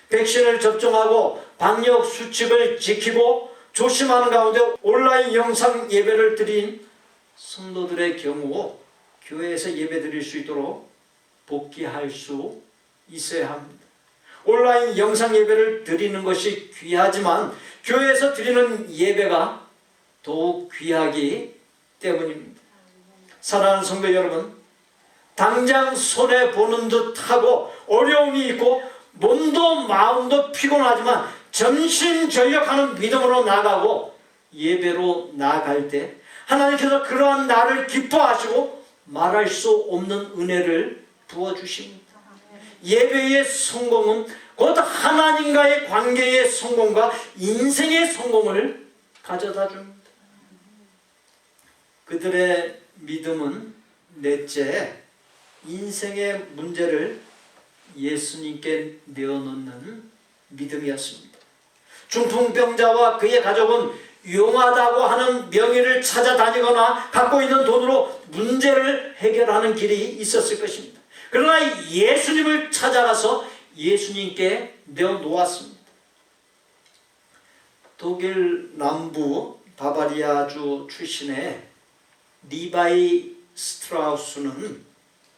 백신을 접종하고 방역 수칙을 지키고 조심하는 가운데 온라인 영상 예배를 드린 성도들의 경우 교회에서 예배 드릴 수 있도록 복귀할 수 있어야 합니다. 온라인 영상 예배를 드리는 것이 귀하지만 교회에서 드리는 예배가 더욱 귀하기 때문입니다. 사랑하는 성도 여러분, 당장 손해보는 듯하고 어려움이 있고 몸도 마음도 피곤하지만 전심전력하는 믿음으로 나가고 예배로 나아갈 때 하나님께서 그러한 나를 기뻐하시고 말할 수 없는 은혜를 부어주십니다. 예배의 성공은 곧 하나님과의 관계의 성공과 인생의 성공을 가져다 줍니다. 그들의 믿음은 넷째, 인생의 문제를 예수님께 내어놓는 믿음이었습니다. 중풍병자와 그의 가족은 용하다고 하는 명예를 찾아다니거나 갖고 있는 돈으로 문제를 해결하는 길이 있었을 것입니다. 그러나 예수님을 찾아가서 예수님께 내어놓았습니다. 독일 남부 바바리아주 출신의 리바이 스트라우스는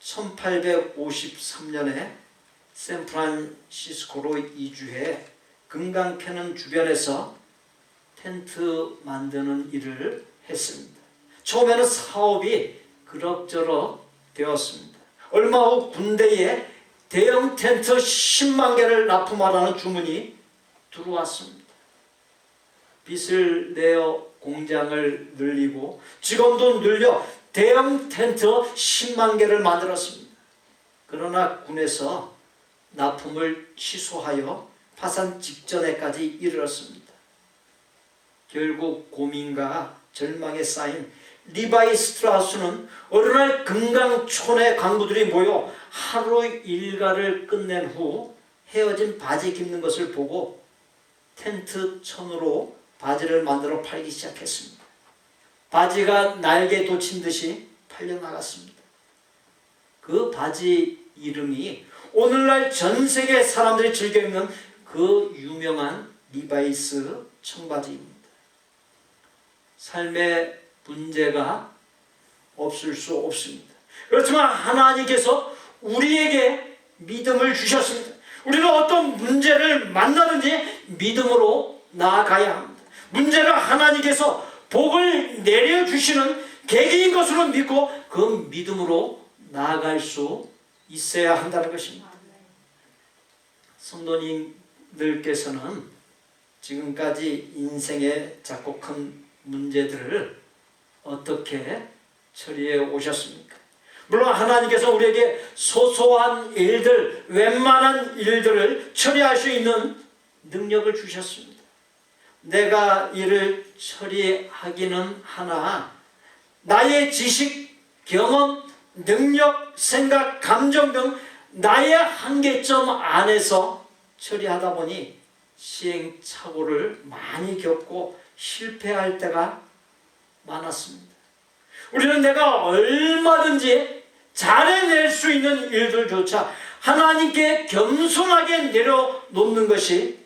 1853년에 샌프란시스코로 이주해 금강 캐는 주변에서 텐트 만드는 일을 했습니다. 처음에는 사업이 그럭저럭 되었습니다. 얼마 후 군대에 대형 텐트 10만 개를 납품하라는 주문이 들어왔습니다. 빚을 내어 공장을 늘리고 직원도 늘려 대형 텐트 10만 개를 만들었습니다. 그러나 군에서 납품을 취소하여 파산 직전에까지 이르렀습니다. 결국 고민과 절망에 쌓인 리바이 스트라우스는 어느 날 금강촌의 간부들이 모여 하루 일과를 끝낸 후 헤어진 바지 입는 것을 보고 텐트 천으로 바지를 만들어 팔기 시작했습니다. 바지가 날개 돋친 듯이 팔려나갔습니다. 그 바지 이름이 오늘날 전 세계 사람들이 즐겨 입는 그 유명한 리바이스 청바지입니다. 삶의 문제가 없을 수 없습니다. 그렇지만 하나님께서 우리에게 믿음을 주셨습니다. 우리는 어떤 문제를 만나든지 믿음으로 나아가야 합니다. 문제는 하나님께서 복을 내려주시는 계기인 것으로 믿고 그 믿음으로 나아갈 수 있어야 한다는 것입니다. 성도님들께서는 지금까지 인생의 작고 큰 문제들을 어떻게 처리해 오셨습니까? 물론 하나님께서 우리에게 소소한 일들, 웬만한 일들을 처리할 수 있는 능력을 주셨습니다. 내가 이를 처리하기는 하나 나의 지식, 경험, 능력, 생각, 감정 등 나의 한계점 안에서 처리하다 보니 시행착오를 많이 겪고 실패할 때가 많았습니다. 우리는 내가 얼마든지 잘해낼 수 있는 일들조차 하나님께 겸손하게 내려놓는 것이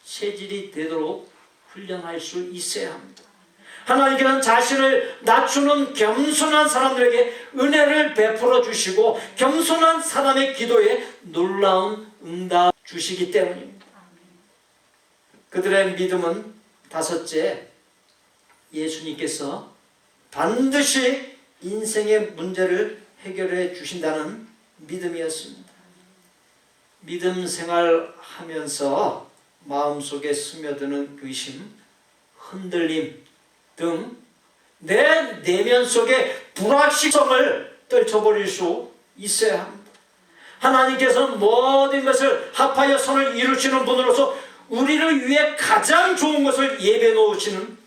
체질이 되도록 훈련할 수 있어야 합니다. 하나님께서는 자신을 낮추는 겸손한 사람들에게 은혜를 베풀어 주시고 겸손한 사람의 기도에 놀라운 응답 주시기 때문입니다. 그들의 믿음은 다섯째, 예수님께서 반드시 인생의 문제를 해결해 주신다는 믿음이었습니다. 믿음 생활하면서 마음속에 스며드는 의심, 흔들림 등 내 내면 속에 불확실성을 떨쳐버릴 수 있어야 합니다. 하나님께서는 모든 것을 합하여 선을 이루시는 분으로서 우리를 위해 가장 좋은 것을 예배해 놓으시는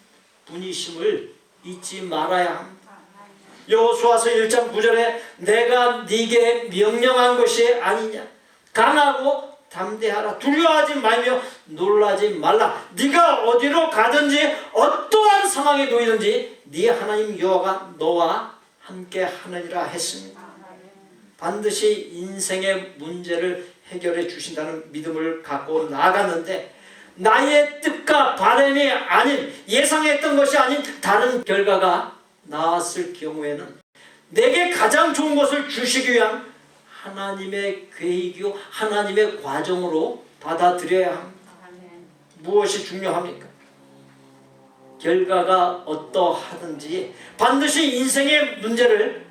분이심을 잊지 말아야 합니다. 여호수아서 1장 9절에 내가 네게 명령한 것이 아니냐, 강하고 담대하라, 두려워하지 말며 놀라지 말라. 네가 어디로 가든지 어떠한 상황에 놓이든지 네 하나님 여호와가 너와 함께 하느니라 했습니다. 반드시 인생의 문제를 해결해 주신다는 믿음을 갖고 나아갔는데 나의 뜻과 바람이 아닌, 예상했던 것이 아닌 다른 결과가 나왔을 경우에는 내게 가장 좋은 것을 주시기 위한 하나님의 계획이요 하나님의 과정으로 받아들여야 합니다. 무엇이 중요합니까? 결과가 어떠하든지 반드시 인생의 문제를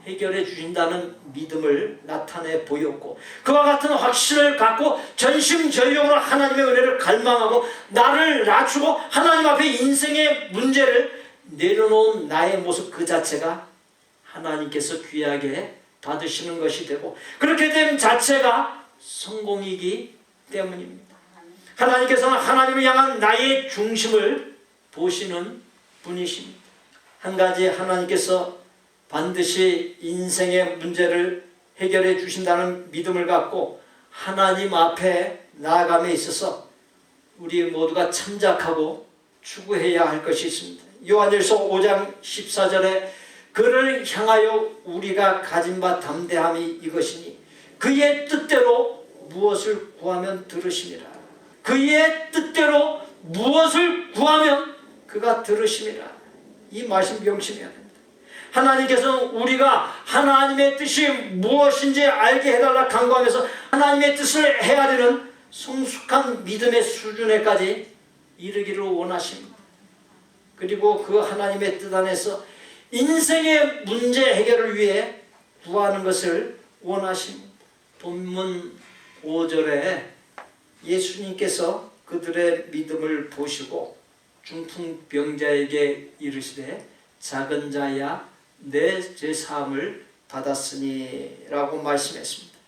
해결해 주신다는 믿음을 나타내 보였고, 그와 같은 확신을 갖고 전심전력으로 하나님의 은혜를 갈망하고 나를 낮추고 하나님 앞에 인생의 문제를 내려놓은 나의 모습 그 자체가 하나님께서 귀하게 받으시는 것이 되고, 그렇게 된 자체가 성공이기 때문입니다. 하나님께서는 하나님을 향한 나의 중심을 보시는 분이십니다. 한 가지, 하나님께서 반드시 인생의 문제를 해결해 주신다는 믿음을 갖고 하나님 앞에 나아감에 있어서 우리 모두가 참작하고 추구해야 할 것이 있습니다. 요한일서 5장 14절에 그를 향하여 우리가 가진 바 담대함이 이것이니 그의 뜻대로 무엇을 구하면 들으심이라. 그의 뜻대로 무엇을 구하면 그가 들으심이라. 이 말씀 명심해야 됩니다. 하나님께서는 우리가 하나님의 뜻이 무엇인지 알게 해달라 간구하면서 하나님의 뜻을 헤아리는 성숙한 믿음의 수준에까지 이르기를 원하십니다. 그리고 그 하나님의 뜻 안에서 인생의 문제 해결을 위해 구하는 것을 원하십니다. 본문 5절에 예수님께서 그들의 믿음을 보시고 중풍병자에게 이르시되 작은 자야 내 죄사함을 받았으니 라고 말씀했습니다.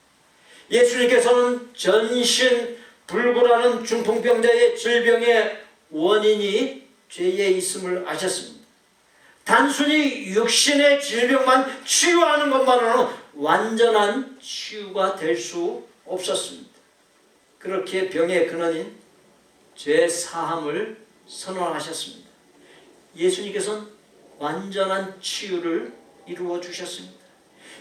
예수님께서는 전신불구라는 중풍병자의 질병의 원인이 죄에 있음을 아셨습니다. 단순히 육신의 질병만 치유하는 것만으로는 완전한 치유가 될 수 없었습니다. 그렇게 병의 근원인 죄 사함을 선언하셨습니다. 예수님께서는 완전한 치유를 이루어 주셨습니다.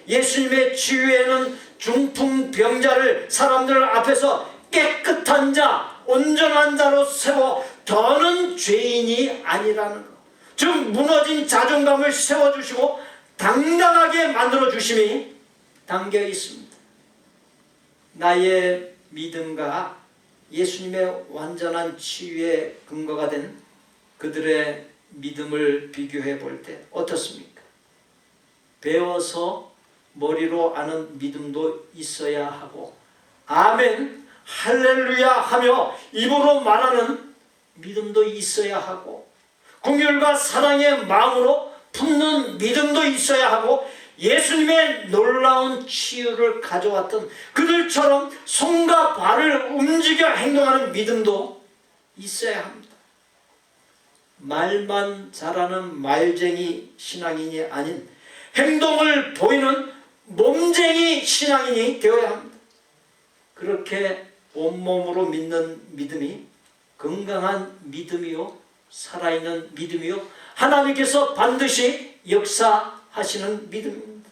예수님의 치유에는 중풍병자를 사람들 앞에서 깨끗한 자, 온전한 자로 세워 더는 죄인이 아니라는 것, 즉 무너진 자존감을 세워주시고 당당하게 만들어주심이 담겨 있습니다. 나의 믿음과 예수님의 완전한 치유의 근거가 된 그들의 믿음을 비교해 볼 때 어떻습니까? 배워서 머리로 아는 믿음도 있어야 하고 아멘, 할렐루야 하며 입으로 말하는 믿음도 있어야 하고 긍휼과 사랑의 마음으로 품는 믿음도 있어야 하고 예수님의 놀라운 치유를 가져왔던 그들처럼 손과 발을 움직여 행동하는 믿음도 있어야 합니다. 말만 잘하는 말쟁이 신앙인이 아닌 행동을 보이는 몸쟁이 신앙인이 되어야 합니다. 그렇게 온몸으로 믿는 믿음이 건강한 믿음이요, 살아있는 믿음이요, 하나님께서 반드시 역사하시는 믿음입니다.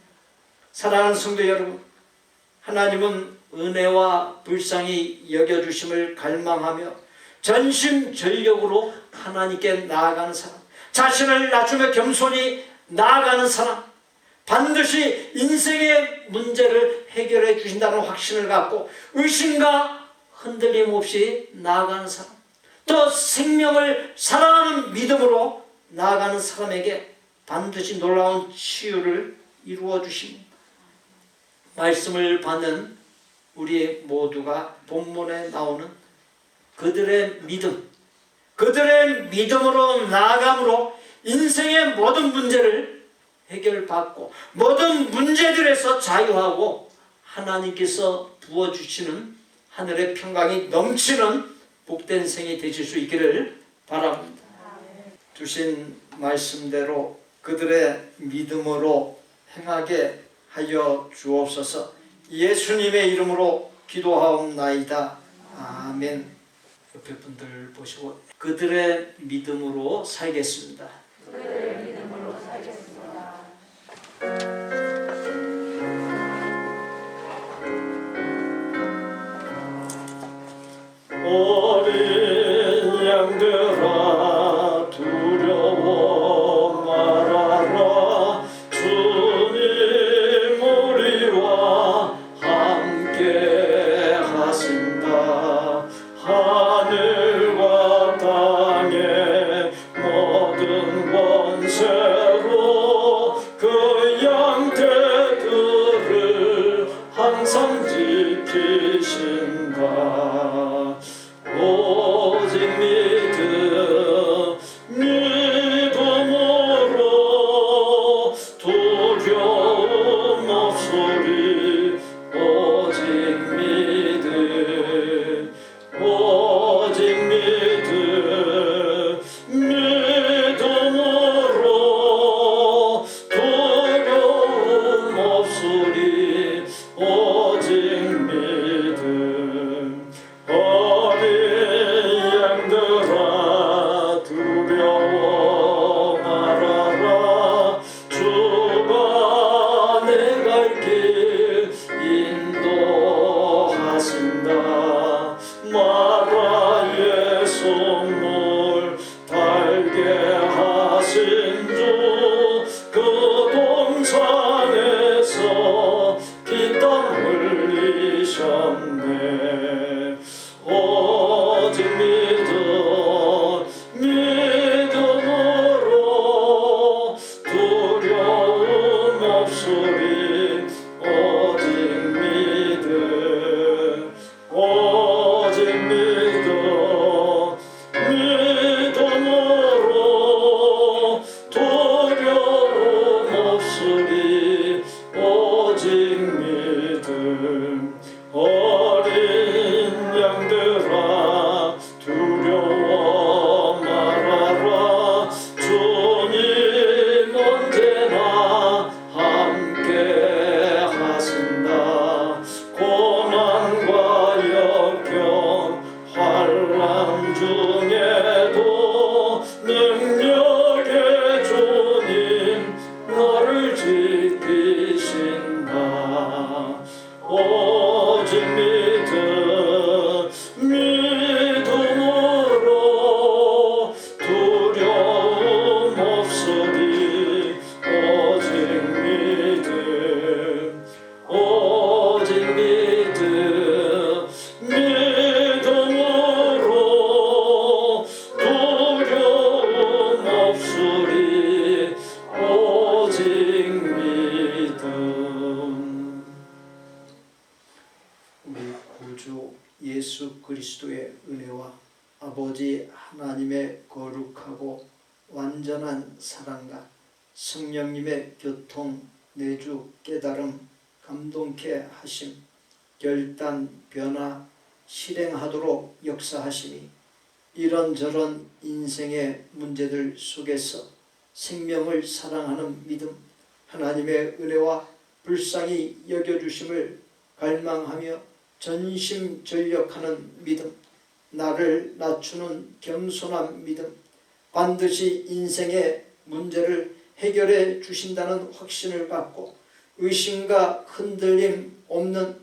사랑하는 성도 여러분, 하나님은 은혜와 불쌍히 여겨주심을 갈망하며 전심전력으로 하나님께 나아가는 사람, 자신을 낮추며 겸손히 나아가는 사람, 반드시 인생의 문제를 해결해 주신다는 확신을 갖고 의심과 흔들림 없이 나아가는 사람, 또 생명을 사랑하는 믿음으로 나아가는 사람에게 반드시 놀라운 치유를 이루어 주십니다. 말씀을 받는 우리 모두가 본문에 나오는 그들의 믿음, 그들의 믿음으로 나아감으로 인생의 모든 문제를 해결받고 모든 문제들에서 자유하고 하나님께서 부어주시는 하늘의 평강이 넘치는 복된 생이 되실 수 있기를 바랍니다. 주신 말씀대로 그들의 믿음으로 행하게 하여 주옵소서. 예수님의 이름으로 기도하옵나이다. 아멘. 옆에 분들 보시고 그들의 믿음으로 살겠습니다. 그들의 믿음으로 살겠습니다. 어린 양들아 두려워 말아라. 주님 우리와 함께 하신다. 하늘과 땅의 모든 권세로 그 양떼들을 항상 지키신다. 오직 믿음으로 두려움 없으리. 오직 믿음, 오직 믿음으로 두려움 없으리. 오직 믿음. 어린 양들아 두려워 말아라. 주가 내 갈 길 인도하신다. 마라의 손물 달게 하신 주 그 동산에서 피땀 흘리셨네. 오직 믿음으로 두려움 없으리. 오직 믿음, 오직 믿음으로 없으리 오직 믿음. 우리 구주 예수 그리스도의 은혜와 아버지 하나님의 거룩하고 완전한 사랑과 성령님의 교통, 내주, 깨달음, 감동케 하심, 결단, 변화, 실행하도록 역사하심이 이런저런 인생의 문제들 속에서 생명을 사랑하는 믿음, 하나님의 은혜와 불쌍히 여겨주심을 갈망하며 전심전력하는 믿음, 나를 낮추는 겸손한 믿음, 반드시 인생의 문제를 해결해 주신다는 확신을 갖고 의심과 흔들림 없는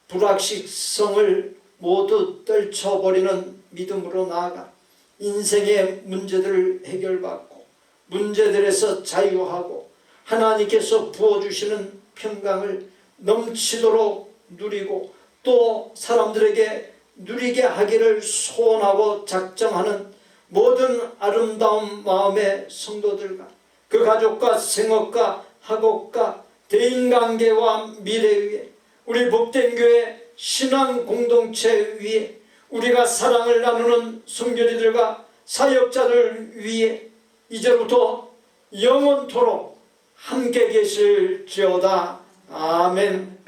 불확실성을 모두 떨쳐버리는 믿음으로 나아가 인생의 문제들을 해결받고 문제들에서 자유하고 하나님께서 부어주시는 평강을 넘치도록 누리고 또 사람들에게 누리게 하기를 소원하고 작정하는 모든 아름다운 마음의 성도들과 그 가족과 생업과 학업과 대인관계와 미래 위에 우리 복된 교회 신앙 공동체 위에 우리가 사랑을 나누는 성교리들과 사역자들 위에 이제부터 영원토록 함께 계실지어다. 아멘.